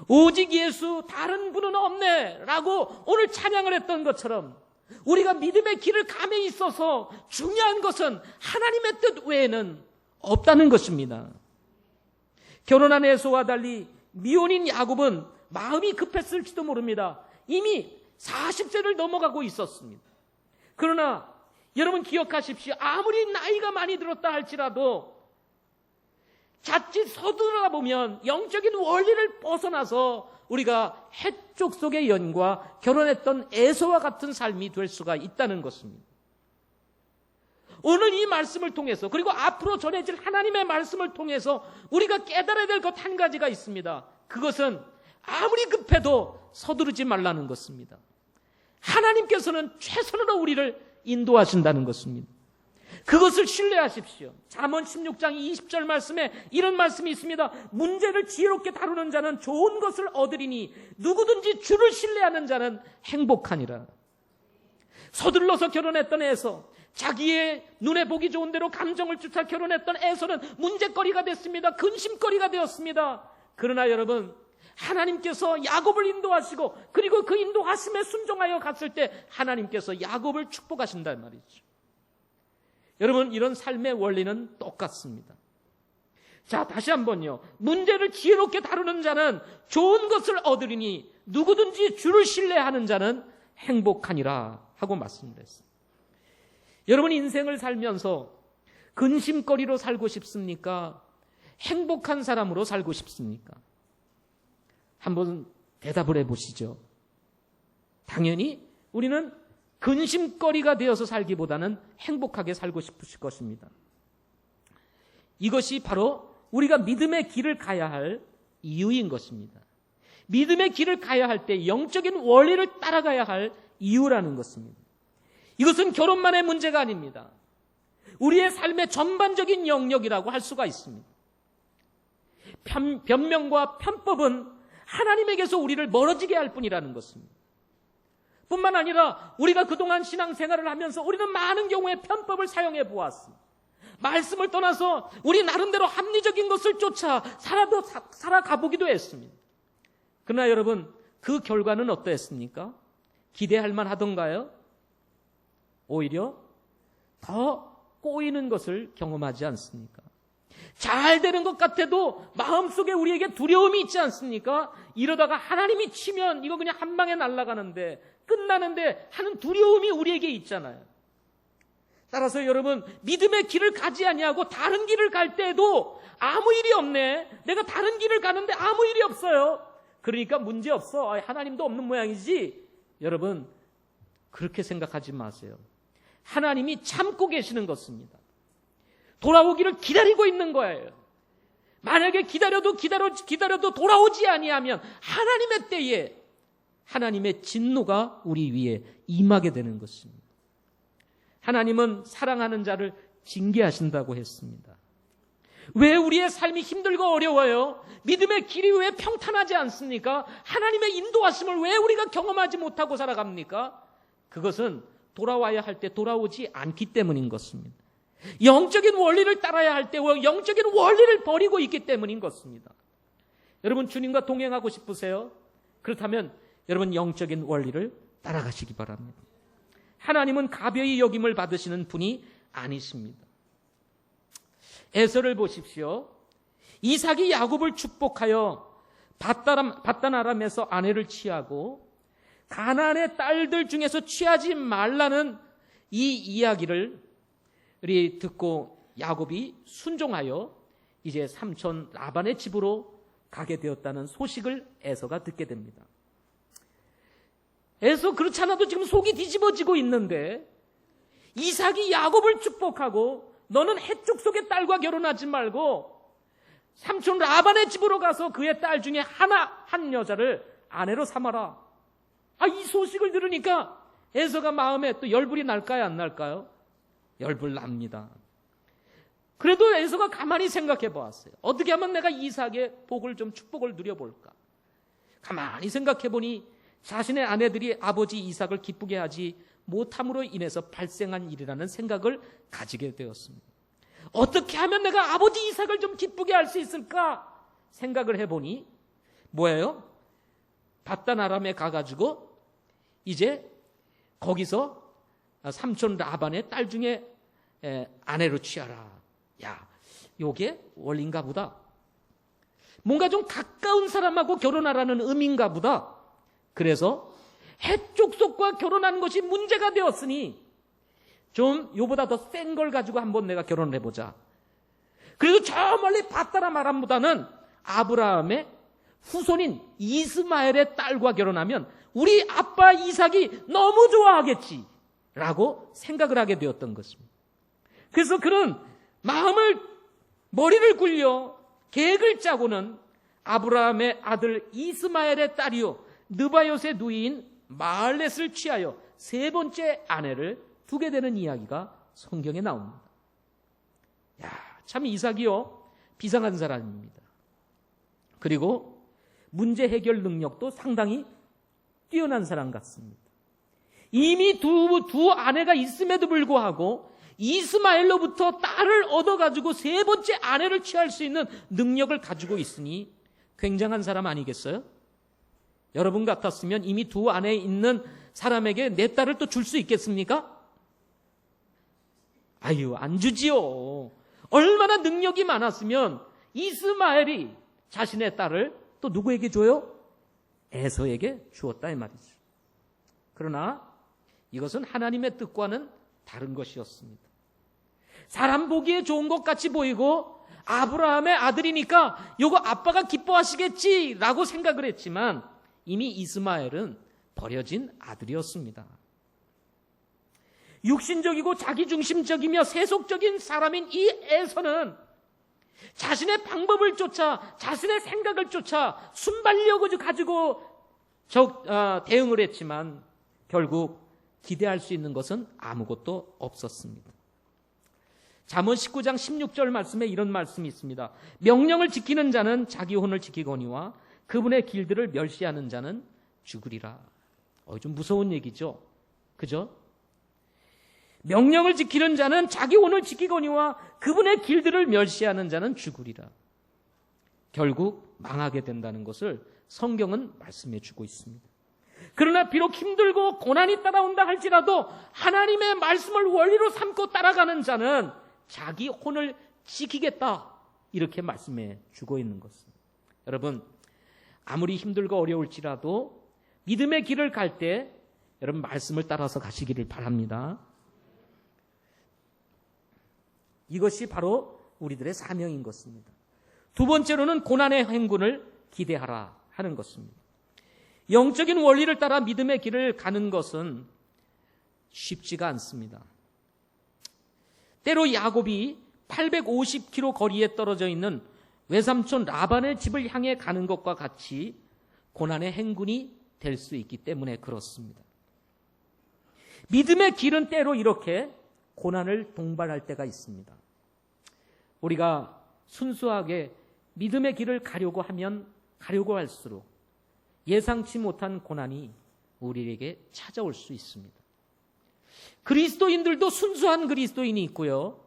S1: 오직 예수 다른 분은 없네 라고 오늘 찬양을 했던 것처럼 우리가 믿음의 길을 감에 있어서 중요한 것은 하나님의 뜻 외에는 없다는 것입니다. 결혼한 에서와 달리 미혼인 야곱은 마음이 급했을지도 모릅니다. 이미 40세를 넘어가고 있었습니다. 그러나 여러분 기억하십시오. 아무리 나이가 많이 들었다 할지라도 자칫 서두르다 보면 영적인 원리를 벗어나서 우리가 해쪽 속의 연과 결혼했던 에서와 같은 삶이 될 수가 있다는 것입니다. 오늘 이 말씀을 통해서 그리고 앞으로 전해질 하나님의 말씀을 통해서 우리가 깨달아야 될 것 한 가지가 있습니다. 그것은 아무리 급해도 서두르지 말라는 것입니다. 하나님께서는 최선으로 우리를 인도하신다는 것입니다. 그것을 신뢰하십시오. 잠언 16장 20절 말씀에 이런 말씀이 있습니다. 문제를 지혜롭게 다루는 자는 좋은 것을 얻으리니 누구든지 주를 신뢰하는 자는 행복하니라. 서둘러서 결혼했던 에서, 자기의 눈에 보기 좋은 대로 감정을 쫓아 결혼했던 에서는 문제거리가 됐습니다. 근심거리가 되었습니다. 그러나 여러분, 하나님께서 야곱을 인도하시고 그리고 그 인도하심에 순종하여 갔을 때 하나님께서 야곱을 축복하신단 말이죠. 여러분, 이런 삶의 원리는 똑같습니다. 자, 다시 한번요. 문제를 지혜롭게 다루는 자는 좋은 것을 얻으리니 누구든지 주를 신뢰하는 자는 행복하니라 하고 말씀을 했어요. 여러분, 인생을 살면서 근심거리로 살고 싶습니까? 행복한 사람으로 살고 싶습니까? 한번 대답을 해보시죠. 당연히 우리는 근심거리가 되어서 살기보다는 행복하게 살고 싶으실 것입니다. 이것이 바로 우리가 믿음의 길을 가야 할 이유인 것입니다. 믿음의 길을 가야 할 때 영적인 원리를 따라가야 할 이유라는 것입니다. 이것은 결혼만의 문제가 아닙니다. 우리의 삶의 전반적인 영역이라고 할 수가 있습니다. 변명과 편법은 하나님에게서 우리를 멀어지게 할 뿐이라는 것입니다. 뿐만 아니라 우리가 그동안 신앙생활을 하면서 우리는 많은 경우에 편법을 사용해 보았습니다. 말씀을 떠나서 우리 나름대로 합리적인 것을 쫓아 살아가 보기도 했습니다. 그러나 여러분, 그 결과는 어떠했습니까? 기대할 만하던가요? 오히려 더 꼬이는 것을 경험하지 않습니까? 잘 되는 것 같아도 마음속에 우리에게 두려움이 있지 않습니까? 이러다가 하나님이 치면 이거 그냥 한 방에 날아가는데 끝나는데 하는 두려움이 우리에게 있잖아요. 따라서 여러분, 믿음의 길을 가지 아니하고 다른 길을 갈 때에도 아무 일이 없네. 내가 다른 길을 가는데 아무 일이 없어요. 그러니까 문제 없어. 하나님도 없는 모양이지. 여러분, 그렇게 생각하지 마세요. 하나님이 참고 계시는 것입니다. 돌아오기를 기다리고 있는 거예요. 만약에 기다려도 돌아오지 아니하면 하나님의 때에 하나님의 진노가 우리 위에 임하게 되는 것입니다. 하나님은 사랑하는 자를 징계하신다고 했습니다. 왜 우리의 삶이 힘들고 어려워요? 믿음의 길이 왜 평탄하지 않습니까? 하나님의 인도하심을 왜 우리가 경험하지 못하고 살아갑니까? 그것은 돌아와야 할 때 돌아오지 않기 때문인 것입니다. 영적인 원리를 따라야 할 때 영적인 원리를 버리고 있기 때문인 것입니다. 여러분, 주님과 동행하고 싶으세요? 그렇다면 여러분, 영적인 원리를 따라가시기 바랍니다. 하나님은 가벼이 여김을 받으시는 분이 아니십니다. 에서를 보십시오. 이삭이 야곱을 축복하여 밧단 아람에서 아내를 취하고 가나안의 딸들 중에서 취하지 말라는 이 이야기를 우리 듣고 야곱이 순종하여 이제 삼촌 라반의 집으로 가게 되었다는 소식을 에서가 듣게 됩니다. 에서 그렇지 않아도 지금 속이 뒤집어지고 있는데 이삭이 야곱을 축복하고 너는 해쪽 속의 딸과 결혼하지 말고 삼촌 라반의 집으로 가서 그의 딸 중에 한 여자를 아내로 삼아라. 이 소식을 들으니까 에서가 마음에 또 열불이 날까요, 안 날까요? 열불 납니다. 그래도 에서가 가만히 생각해 보았어요. 어떻게 하면 내가 이삭의 복을 좀 축복을 누려볼까? 가만히 생각해 보니 자신의 아내들이 아버지 이삭을 기쁘게 하지 못함으로 인해서 발생한 일이라는 생각을 가지게 되었습니다. 어떻게 하면 내가 아버지 이삭을 좀 기쁘게 할 수 있을까 생각을 해보니 뭐예요? 밧단 아람에 가가지고 이제 거기서 삼촌 라반의 딸 중에 아내로 취하라. 야, 요게 원리인가 보다. 뭔가 좀 가까운 사람하고 결혼하라는 의미인가 보다. 그래서 해쪽 속과 결혼하는 것이 문제가 되었으니 좀 요보다 더 센 걸 가지고 한번 내가 결혼을 해보자. 그리고 저 멀리 밧단 아람보다는 아브라함의 후손인 이스마엘의 딸과 결혼하면 우리 아빠 이삭이 너무 좋아하겠지 라고 생각을 하게 되었던 것입니다. 그래서 그런 머리를 굴려 계획을 짜고는 아브라함의 아들 이스마엘의 딸이요 느바요의 누이인 마을렛을 취하여 세 번째 아내를 두게 되는 이야기가 성경에 나옵니다. 참 이삭이요 비상한 사람입니다. 그리고 문제 해결 능력도 상당히 뛰어난 사람 같습니다. 이미 두 아내가 있음에도 불구하고 이스마엘로부터 딸을 얻어가지고 세 번째 아내를 취할 수 있는 능력을 가지고 있으니 굉장한 사람 아니겠어요? 여러분 같았으면 이미 두 아내에 있는 사람에게 내 딸을 또 줄 수 있겠습니까? 안 주지요. 얼마나 능력이 많았으면 이스마엘이 자신의 딸을 또 누구에게 줘요? 에서에게 주었다 이 말이죠. 그러나 이것은 하나님의 뜻과는 다른 것이었습니다. 사람 보기에 좋은 것 같이 보이고 아브라함의 아들이니까 이거 아빠가 기뻐하시겠지라고 생각을 했지만 이미 이스마엘은 버려진 아들이었습니다. 육신적이고 자기중심적이며 세속적인 사람인 이 에서는 자신의 방법을 쫓아 자신의 생각을 쫓아 순발력을 가지고 대응을 했지만 결국 기대할 수 있는 것은 아무것도 없었습니다. 잠언 19장 16절 말씀에 이런 말씀이 있습니다. 명령을 지키는 자는 자기 혼을 지키거니와 그분의 길들을 멸시하는 자는 죽으리라. 좀 무서운 얘기죠. 그죠? 명령을 지키는 자는 자기 혼을 지키거니와 그분의 길들을 멸시하는 자는 죽으리라. 결국 망하게 된다는 것을 성경은 말씀해 주고 있습니다. 그러나 비록 힘들고 고난이 따라온다 할지라도 하나님의 말씀을 원리로 삼고 따라가는 자는 자기 혼을 지키겠다, 이렇게 말씀해 주고 있는 것입니다. 여러분, 아무리 힘들고 어려울지라도 믿음의 길을 갈 때 여러분 말씀을 따라서 가시기를 바랍니다. 이것이 바로 우리들의 사명인 것입니다. 두 번째로는 고난의 행군을 기대하라 하는 것입니다. 영적인 원리를 따라 믿음의 길을 가는 것은 쉽지가 않습니다. 때로 야곱이 850km 거리에 떨어져 있는 외삼촌 라반의 집을 향해 가는 것과 같이 고난의 행군이 될 수 있기 때문에 그렇습니다. 믿음의 길은 때로 이렇게 고난을 동반할 때가 있습니다. 우리가 순수하게 믿음의 길을 가려고 하면 가려고 할수록 예상치 못한 고난이 우리에게 찾아올 수 있습니다. 그리스도인들도 순수한 그리스도인이 있고요,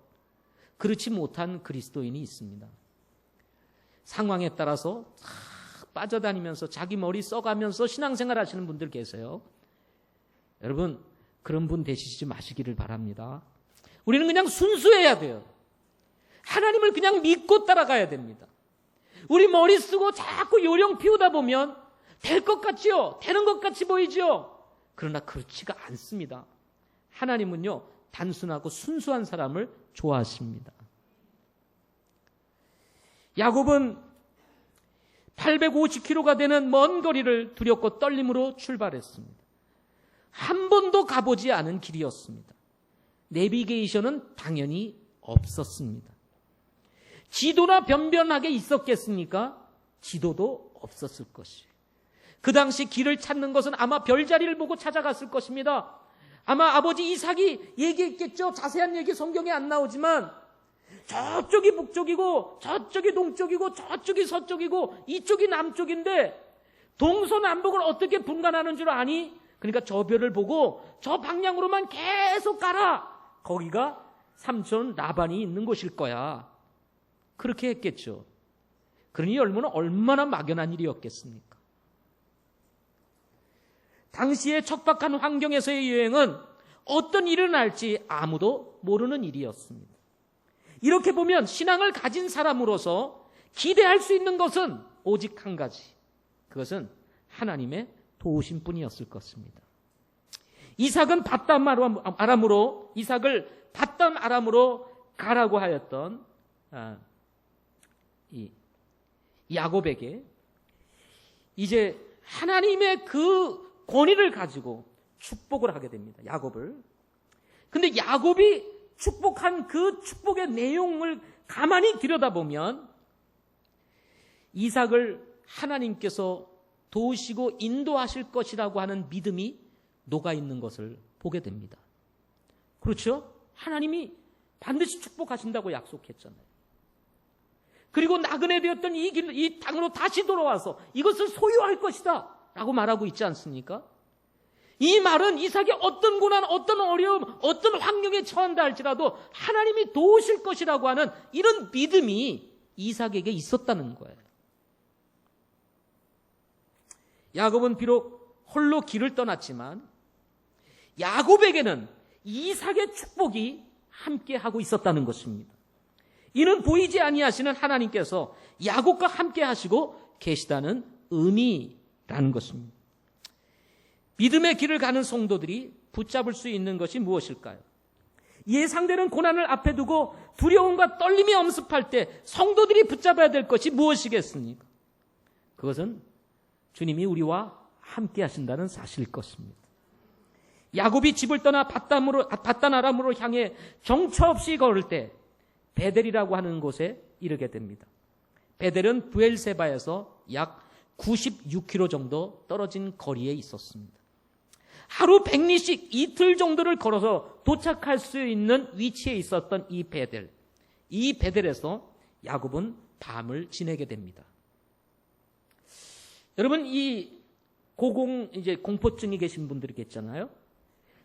S1: 그렇지 못한 그리스도인이 있습니다. 상황에 따라서 빠져다니면서 자기 머리 써가면서 신앙생활 하시는 분들 계세요. 여러분, 그런 분 되시지 마시기를 바랍니다. 우리는 그냥 순수해야 돼요. 하나님을 그냥 믿고 따라가야 됩니다. 우리 머리 쓰고 자꾸 요령 피우다 보면 될 것 같지요? 되는 것 같이 보이지요? 그러나 그렇지가 않습니다. 하나님은요, 단순하고 순수한 사람을 좋아하십니다. 야곱은 850km가 되는 먼 거리를 두렵고 떨림으로 출발했습니다. 한 번도 가보지 않은 길이었습니다. 내비게이션은 당연히 없었습니다. 지도나 변변하게 있었겠습니까? 지도도 없었을 것이에요. 그 당시 길을 찾는 것은 아마 별자리를 보고 찾아갔을 것입니다. 아마 아버지 이삭이 얘기했겠죠. 자세한 얘기 성경에 안 나오지만 저쪽이 북쪽이고 저쪽이 동쪽이고 저쪽이 서쪽이고 이쪽이 남쪽인데 동서남북을 어떻게 분간하는 줄 아니? 그러니까 저 별을 보고 저 방향으로만 계속 가라. 거기가 삼촌 라반이 있는 곳일 거야. 그렇게 했겠죠. 그러니 얼마나 막연한 일이었겠습니까? 당시의 척박한 환경에서의 여행은 어떤 일이 날지 아무도 모르는 일이었습니다. 이렇게 보면 신앙을 가진 사람으로서 기대할 수 있는 것은 오직 한 가지. 그것은 하나님의 도우심 뿐이었을 것입니다. 이삭은 밧담 아람으로 이삭을 밧담 아람으로 가라고 하였던 이 야곱에게 이제 하나님의 그 권위를 가지고 축복을 하게 됩니다. 야곱을. 근데 야곱이 축복한 그 축복의 내용을 가만히 들여다보면 이삭을 하나님께서 도우시고 인도하실 것이라고 하는 믿음이 녹아있는 것을 보게 됩니다. 그렇죠? 하나님이 반드시 축복하신다고 약속했잖아요. 그리고 나그네 되었던 이 땅으로 다시 돌아와서 이것을 소유할 것이다 라고 말하고 있지 않습니까? 이 말은 이삭이 어떤 고난, 어떤 어려움, 어떤 환경에 처한다 할지라도 하나님이 도우실 것이라고 하는 이런 믿음이 이삭에게 있었다는 거예요. 야곱은 비록 홀로 길을 떠났지만 야곱에게는 이삭의 축복이 함께하고 있었다는 것입니다. 이는 보이지 아니하시는 하나님께서 야곱과 함께하시고 계시다는 의미라는 것입니다. 믿음의 길을 가는 성도들이 붙잡을 수 있는 것이 무엇일까요? 예상되는 고난을 앞에 두고 두려움과 떨림이 엄습할 때 성도들이 붙잡아야 될 것이 무엇이겠습니까? 그것은 주님이 우리와 함께 하신다는 사실일 것입니다. 야곱이 집을 떠나 밧단 아람으로 향해 정처 없이 걸을 때 베델이라고 하는 곳에 이르게 됩니다. 베델은 브엘세바에서 약 96km 정도 떨어진 거리에 있었습니다. 하루 100리씩 이틀 정도를 걸어서 도착할 수 있는 위치에 있었던 이 베델에서 야곱은 밤을 지내게 됩니다. 여러분, 이 공포증이 계신 분들이 계시잖아요.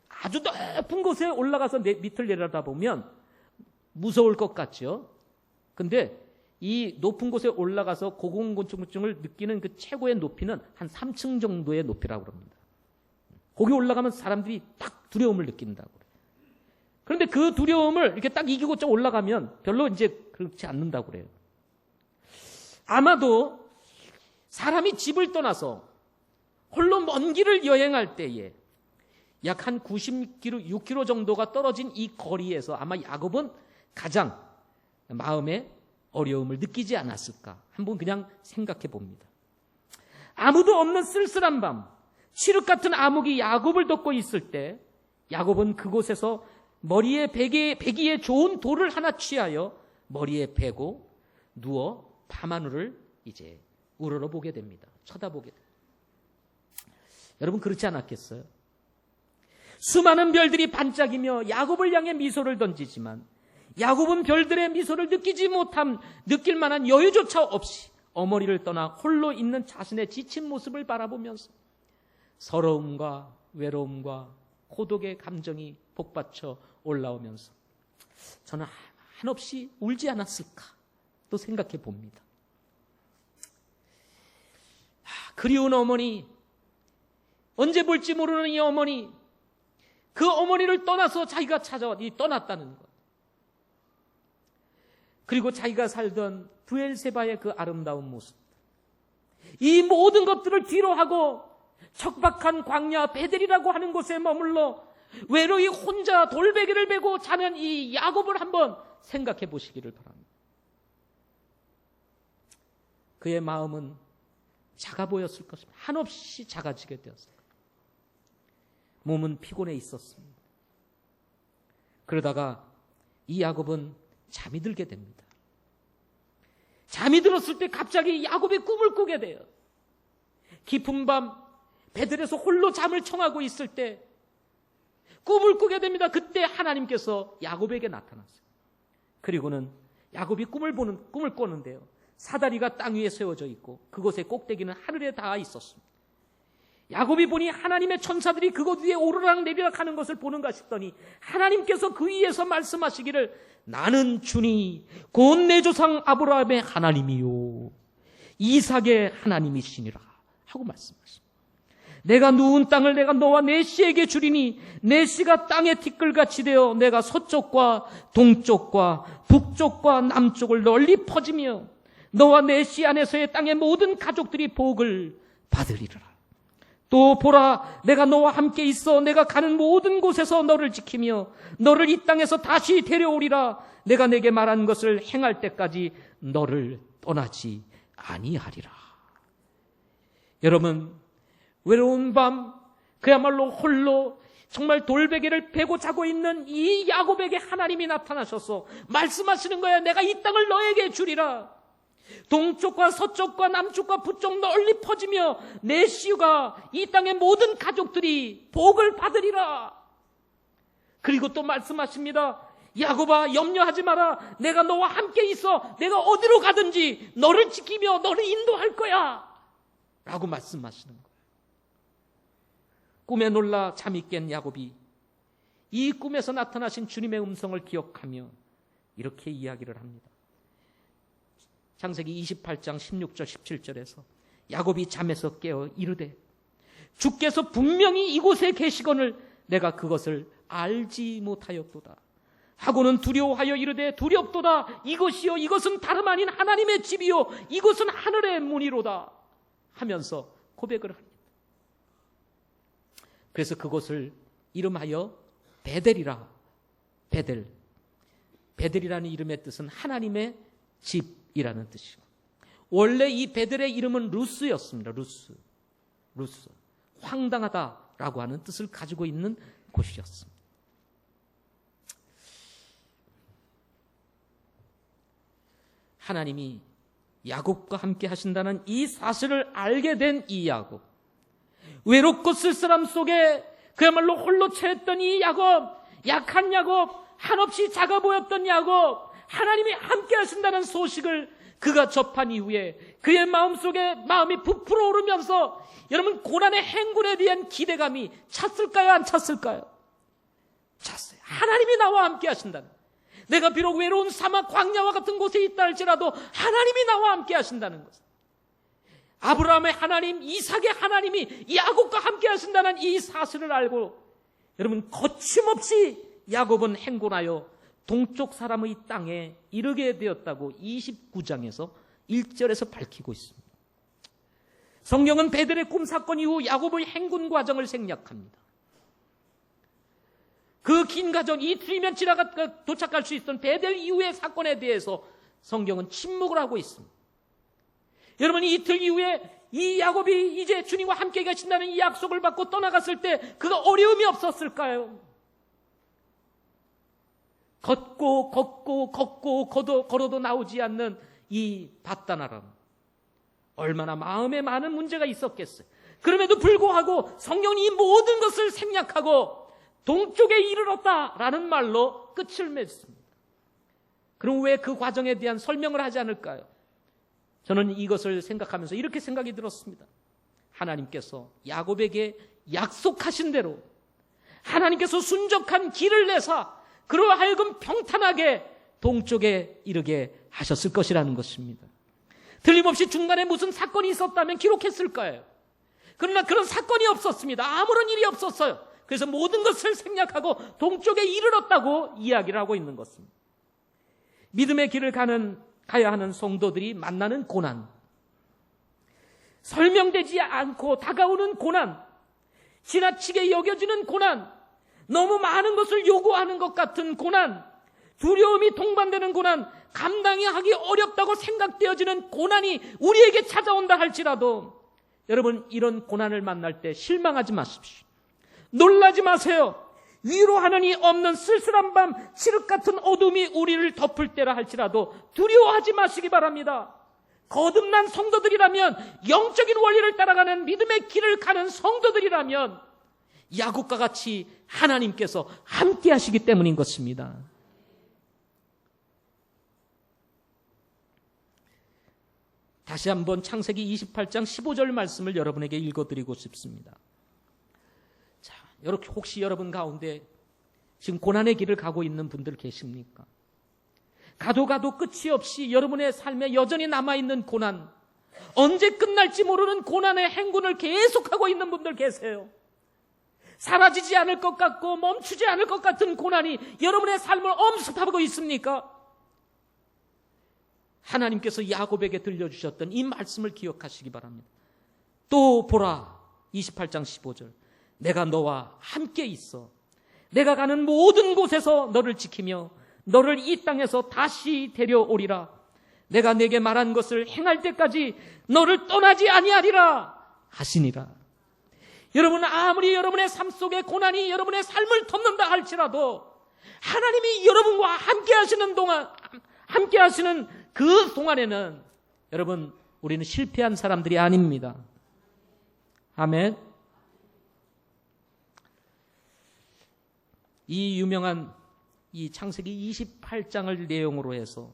S1: 아주 높은 곳에 올라가서 밑을 내려다보면 무서울 것 같죠. 근데 이 높은 곳에 올라가서 고공곤충을 느끼는 그 최고의 높이는 한 3층 정도의 높이라고 합니다. 거기 올라가면 사람들이 딱 두려움을 느낀다고 그래요. 그런데 그 두려움을 이렇게 딱 이기고 좀 올라가면 별로 이제 그렇지 않는다고 그래요. 아마도 사람이 집을 떠나서 홀로 먼 길을 여행할 때에 약 한 90km, 6km 정도가 떨어진 이 거리에서 아마 야곱은 가장 마음에 어려움을 느끼지 않았을까? 한번 그냥 생각해 봅니다. 아무도 없는 쓸쓸한 밤, 칠흑 같은 암흑이 야곱을 덮고 있을 때 야곱은 그곳에서 머리에 베기에 좋은 돌을 하나 취하여 머리에 베고 누워 밤하늘을 이제 우러러보게 됩니다. 쳐다보게 됩니다. 여러분 그렇지 않았겠어요? 수많은 별들이 반짝이며 야곱을 향해 미소를 던지지만 야곱은 별들의 미소를 느낄 만한 여유조차 없이 어머니를 떠나 홀로 있는 자신의 지친 모습을 바라보면서 서러움과 외로움과 고독의 감정이 복받쳐 올라오면서 저는 한없이 울지 않았을까 또 생각해 봅니다. 그리운 어머니, 언제 볼지 모르는 이 어머니, 그 어머니를 떠나서 자기가 떠났다는 것. 그리고 자기가 살던 브엘세바의 그 아름다운 모습. 이 모든 것들을 뒤로하고 척박한 광야 베델이라고 하는 곳에 머물러 외로이 혼자 돌베개를 베고 자는 이 야곱을 한번 생각해 보시기를 바랍니다. 그의 마음은 작아 보였을 것입니다. 한없이 작아지게 되었을 것입니다. 몸은 피곤해 있었습니다. 그러다가 이 야곱은 잠이 들게 됩니다. 잠이 들었을 때 갑자기 야곱이 꿈을 꾸게 돼요. 깊은 밤 베들에서 홀로 잠을 청하고 있을 때 꿈을 꾸게 됩니다. 그때 하나님께서 야곱에게 나타났어요. 그리고는 야곱이 꿈을 꿨는데요. 사다리가 땅 위에 세워져 있고 그곳의 꼭대기는 하늘에 닿아 있었습니다. 야곱이 보니 하나님의 천사들이 그곳 위에 오르락 내리락 하는 것을 보는가 싶더니 하나님께서 그 위에서 말씀하시기를 나는 주니 곧 내 조상 아브라함의 하나님이요 이삭의 하나님이시니라 하고 말씀하십니다. 내가 누운 땅을 내가 너와 내 씨에게 주리니 내 씨가 땅의 티끌같이 되어 내가 서쪽과 동쪽과 북쪽과 남쪽을 널리 퍼지며 너와 내 씨 안에서의 땅의 모든 가족들이 복을 받으리라. 또 보라 내가 너와 함께 있어 내가 가는 모든 곳에서 너를 지키며 너를 이 땅에서 다시 데려오리라. 내가 내게 말한 것을 행할 때까지 너를 떠나지 아니하리라. 여러분 외로운 밤 그야말로 홀로 정말 돌베개를 베고 자고 있는 이 야곱에게 하나님이 나타나셔서 말씀하시는 거야. 내가 이 땅을 너에게 주리라. 동쪽과 서쪽과 남쪽과 북쪽 널리 퍼지며 내 씨가 이 땅의 모든 가족들이 복을 받으리라. 그리고 또 말씀하십니다. 야곱아 염려하지 마라. 내가 너와 함께 있어. 내가 어디로 가든지 너를 지키며 너를 인도할 거야 라고 말씀하시는 거예요. 꿈에 놀라 잠이 깬 야곱이 이 꿈에서 나타나신 주님의 음성을 기억하며 이렇게 이야기를 합니다. 창세기 28장 16절 17절에서 야곱이 잠에서 깨어 이르되 주께서 분명히 이곳에 계시거늘 내가 그것을 알지 못하였도다 하고는 두려워하여 이르되 두렵도다. 이것이요 이것은 다름 아닌 하나님의 집이요 이것은 하늘의 문이로다 하면서 고백을 합니다. 그래서 그곳을 이름하여 베델이라. 베델이라는 이름의 뜻은 하나님의 집이라는 뜻이고 원래 이 베델의 이름은 루스였습니다. 루스 황당하다라고 하는 뜻을 가지고 있는 곳이었습니다. 하나님이 야곱과 함께 하신다는 이 사실을 알게 된 이 야곱, 외롭고 쓸쓸함 속에 그야말로 홀로 처했던 이 야곱, 약한 야곱, 한없이 작아 보였던 야곱, 하나님이 함께 하신다는 소식을 그가 접한 이후에 그의 마음속에 마음이 부풀어 오르면서 여러분 고난의 행군에 대한 기대감이 찼을까요? 안 찼을까요? 찼어요. 하나님이 나와 함께 하신다는, 내가 비록 외로운 사막 광야와 같은 곳에 있다 할지라도 하나님이 나와 함께 하신다는 것. 아브라함의 하나님, 이삭의 하나님이 야곱과 함께 하신다는 이 사실을 알고 여러분 거침없이 야곱은 행군하여 동쪽 사람의 땅에 이르게 되었다고 29장에서 1절에서 밝히고 있습니다. 성경은 베델의 꿈 사건 이후 야곱의 행군 과정을 생략합니다. 그 긴 과정, 이틀이면 도착할 수 있던 베델 이후의 사건에 대해서 성경은 침묵을 하고 있습니다. 여러분, 이틀 이후에 이 야곱이 이제 주님과 함께 계신다는 이 약속을 받고 떠나갔을 때 그가 어려움이 없었을까요? 걸어도 나오지 않는 이 밧다나람, 얼마나 마음에 많은 문제가 있었겠어요. 그럼에도 불구하고 성경이 이 모든 것을 생략하고 동쪽에 이르렀다라는 말로 끝을 맺습니다. 그럼 왜 그 과정에 대한 설명을 하지 않을까요? 저는 이것을 생각하면서 이렇게 생각이 들었습니다. 하나님께서 야곱에게 약속하신 대로 하나님께서 순적한 길을 내사 그로 하여금 평탄하게 동쪽에 이르게 하셨을 것이라는 것입니다. 틀림없이 중간에 무슨 사건이 있었다면 기록했을 거예요. 그러나 그런 사건이 없었습니다. 아무런 일이 없었어요. 그래서 모든 것을 생략하고 동쪽에 이르렀다고 이야기를 하고 있는 것입니다. 믿음의 길을 가야 하는 성도들이 만나는 고난, 설명되지 않고 다가오는 고난, 지나치게 여겨지는 고난, 너무 많은 것을 요구하는 것 같은 고난, 두려움이 동반되는 고난, 감당이 하기 어렵다고 생각되어지는 고난이 우리에게 찾아온다 할지라도 여러분, 이런 고난을 만날 때 실망하지 마십시오. 놀라지 마세요. 위로하는 이 없는 쓸쓸한 밤, 칠흑 같은 어둠이 우리를 덮을 때라 할지라도 두려워하지 마시기 바랍니다. 거듭난 성도들이라면, 영적인 원리를 따라가는 믿음의 길을 가는 성도들이라면 야곱과 같이 하나님께서 함께 하시기 때문인 것입니다. 다시 한번 창세기 28장 15절 말씀을 여러분에게 읽어드리고 싶습니다. 자, 이렇게 혹시 여러분 가운데 지금 고난의 길을 가고 있는 분들 계십니까? 가도 끝이 없이 여러분의 삶에 여전히 남아있는 고난, 언제 끝날지 모르는 고난의 행군을 계속하고 있는 분들 계세요. 사라지지 않을 것 같고 멈추지 않을 것 같은 고난이 여러분의 삶을 엄습하고 있습니까? 하나님께서 야곱에게 들려주셨던 이 말씀을 기억하시기 바랍니다. 또 보라, 28장 15절. 내가 너와 함께 있어. 내가 가는 모든 곳에서 너를 지키며 너를 이 땅에서 다시 데려오리라. 내가 내게 말한 것을 행할 때까지 너를 떠나지 아니하리라 하시니라. 여러분, 아무리 여러분의 삶 속에 고난이 여러분의 삶을 덮는다 할지라도 하나님이 여러분과 함께 하시는 동안, 함께 하시는 그 동안에는 여러분, 우리는 실패한 사람들이 아닙니다. 아멘. 이 유명한 이 창세기 28장을 내용으로 해서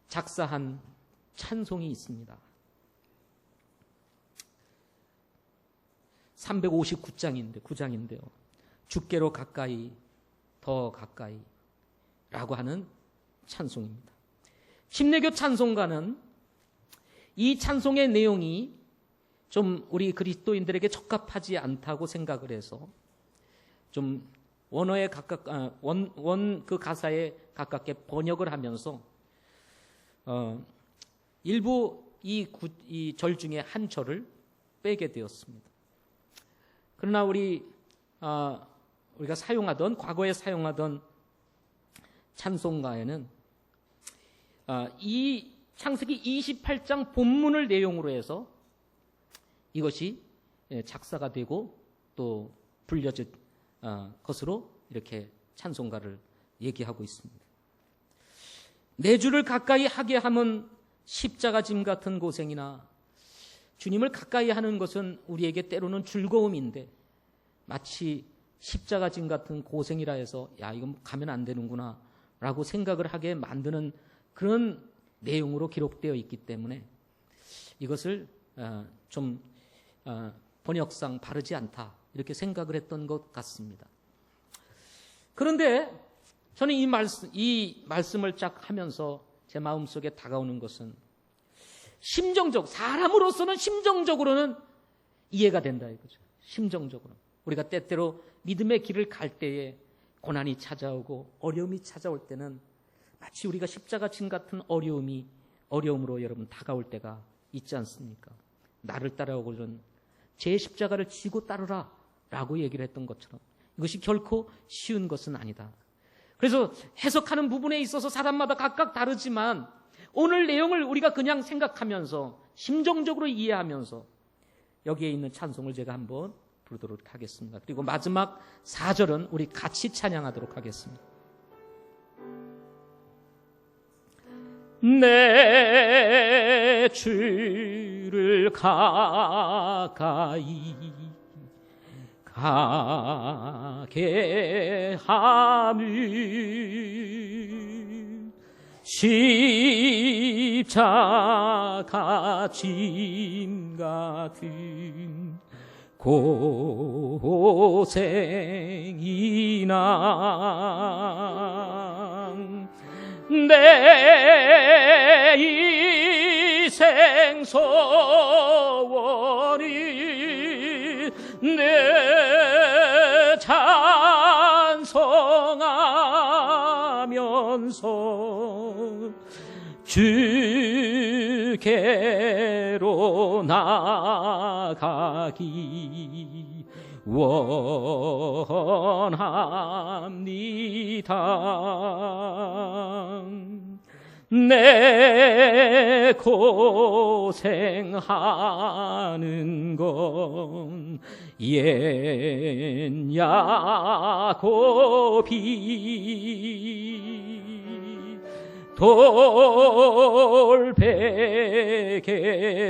S1: 작사한 찬송이 있습니다. 359장인데요. 주께로 가까이, 더 가까이 라고 하는 찬송입니다. 침례교 찬송가는 이 찬송의 내용이 좀 우리 그리스도인들에게 적합하지 않다고 생각을 해서 좀 원어에 그 가사에 가깝게 번역을 하면서 일부 이 절 중에 한 절을 빼게 되었습니다. 그러나 우리가 과거에 사용하던 찬송가에는 이 창세기 28장 본문을 내용으로 해서 이것이 작사가 되고 또 불려진 것으로 이렇게 찬송가를 얘기하고 있습니다. 내 주를 가까이 하게 함은 십자가 짐 같은 고생이나, 주님을 가까이 하는 것은 우리에게 때로는 즐거움인데 마치 십자가 짐 같은 고생이라 해서 야, 이건 가면 안 되는구나 라고 생각을 하게 만드는 그런 내용으로 기록되어 있기 때문에 이것을 좀 번역상 바르지 않다 이렇게 생각을 했던 것 같습니다. 그런데 저는 이 말씀을 쫙 하면서 제 마음속에 다가오는 것은 사람으로서는 심정적으로는 이해가 된다 이거죠. 심정적으로. 우리가 때때로 믿음의 길을 갈 때에 고난이 찾아오고 어려움이 찾아올 때는 마치 우리가 십자가 진 같은 어려움으로 여러분 다가올 때가 있지 않습니까? 나를 따라오고는 제 십자가를 지고 따르라 라고 얘기를 했던 것처럼 이것이 결코 쉬운 것은 아니다. 그래서 해석하는 부분에 있어서 사람마다 각각 다르지만 오늘 내용을 우리가 그냥 생각하면서 심정적으로 이해하면서 여기에 있는 찬송을 제가 한번 부르도록 하겠습니다. 그리고 마지막 4절은 우리 같이 찬양하도록 하겠습니다. 내 주를 가까이 가게 하는 십자가 짐 같은 고생이나 내 인생 소원이 내 찬송하면서 주께로 나가기 원합니다. 내 고생하는 건 옛 야곱이 돌베개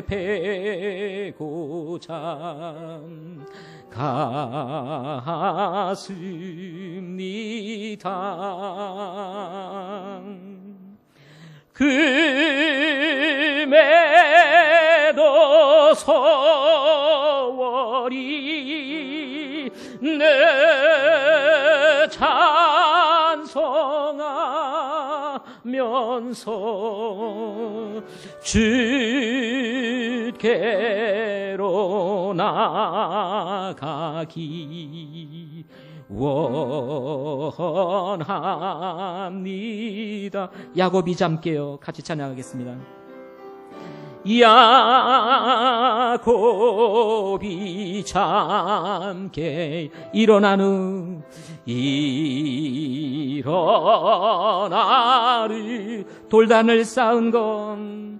S1: 베고 잠 갔습니다. 금에도 소원이 내 찬송하면서 주께로 나가기 원합니다. 야곱이 잠깨요. 같이 찬양하겠습니다. 야곱이 잠깨 일어나는 일어나리 돌단을 쌓은 건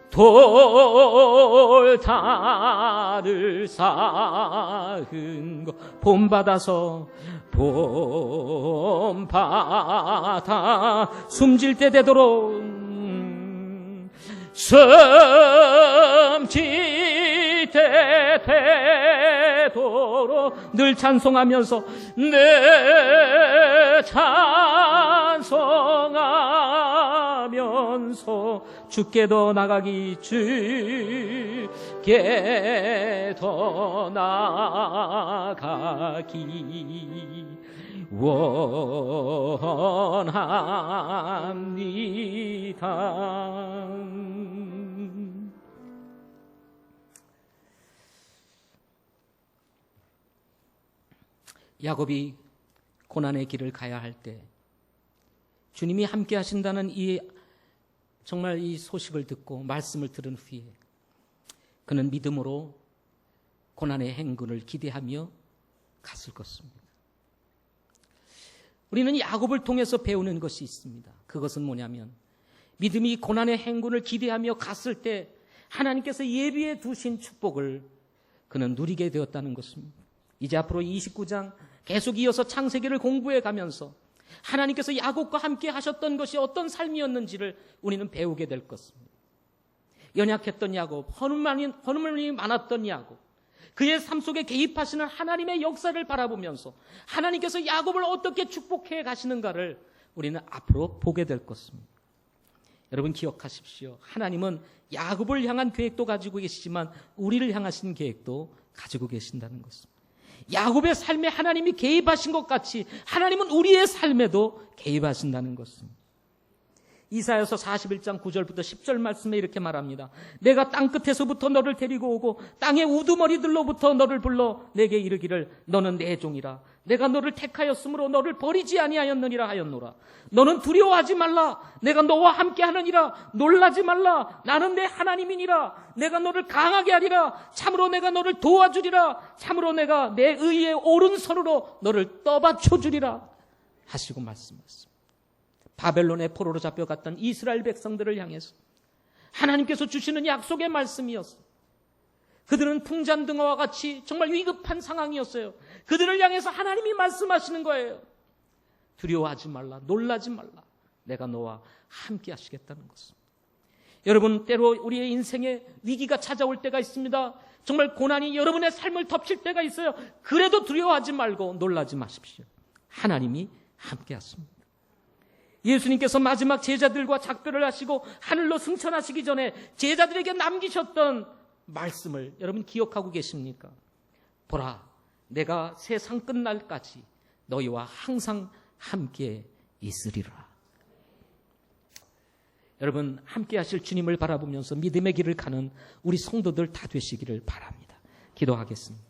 S1: 돌단을 쌓은 거 봄받아서 봄바다 숨질 때 되도록 숨질 때 되도록 늘 찬송하면서 내 찬송하면서 주께 더 나가기 주께 더 나가기 원합니다. 야곱이 고난의 길을 가야 할 때 주님이 함께 하신다는 정말 이 소식을 듣고 말씀을 들은 후에 그는 믿음으로 고난의 행군을 기대하며 갔을 것입니다. 우리는 야곱을 통해서 배우는 것이 있습니다. 그것은 뭐냐면 믿음이 고난의 행군을 기대하며 갔을 때 하나님께서 예비해 두신 축복을 그는 누리게 되었다는 것입니다. 이제 앞으로 29장 계속 이어서 창세기를 공부해 가면서 하나님께서 야곱과 함께 하셨던 것이 어떤 삶이었는지를 우리는 배우게 될 것입니다. 연약했던 야곱, 허물이 많았던 야곱, 그의 삶 속에 개입하시는 하나님의 역사를 바라보면서 하나님께서 야곱을 어떻게 축복해 가시는가를 우리는 앞으로 보게 될 것입니다. 여러분 기억하십시오. 하나님은 야곱을 향한 계획도 가지고 계시지만 우리를 향하신 계획도 가지고 계신다는 것입니다. 야곱의 삶에 하나님이 개입하신 것 같이 하나님은 우리의 삶에도 개입하신다는 것입니다. 이사야서 41장 9절부터 10절 말씀에 이렇게 말합니다. 내가 땅끝에서부터 너를 데리고 오고 땅의 우두머리들로부터 너를 불러 내게 이르기를 너는 내 종이라. 내가 너를 택하였으므로 너를 버리지 아니하였느니라 하였노라. 너는 두려워하지 말라. 내가 너와 함께 하느니라. 놀라지 말라. 나는 내 하나님이니라. 내가 너를 강하게 하리라. 참으로 내가 너를 도와주리라. 참으로 내가 내 의의 오른손으로 너를 떠받쳐 주리라 하시고 말씀하셨습니다. 바벨론의 포로로 잡혀갔던 이스라엘 백성들을 향해서 하나님께서 주시는 약속의 말씀이었어요. 그들은 풍잔등어와 같이 정말 위급한 상황이었어요. 그들을 향해서 하나님이 말씀하시는 거예요. 두려워하지 말라, 놀라지 말라. 내가 너와 함께 하시겠다는 것입니다. 여러분, 때로 우리의 인생에 위기가 찾아올 때가 있습니다. 정말 고난이 여러분의 삶을 덮칠 때가 있어요. 그래도 두려워하지 말고 놀라지 마십시오. 하나님이 함께 하십니다. 예수님께서 마지막 제자들과 작별을 하시고 하늘로 승천하시기 전에 제자들에게 남기셨던 말씀을 여러분 기억하고 계십니까? 보라, 내가 세상 끝날까지 너희와 항상 함께 있으리라. 여러분, 함께 하실 주님을 바라보면서 믿음의 길을 가는 우리 성도들 다 되시기를 바랍니다. 기도하겠습니다.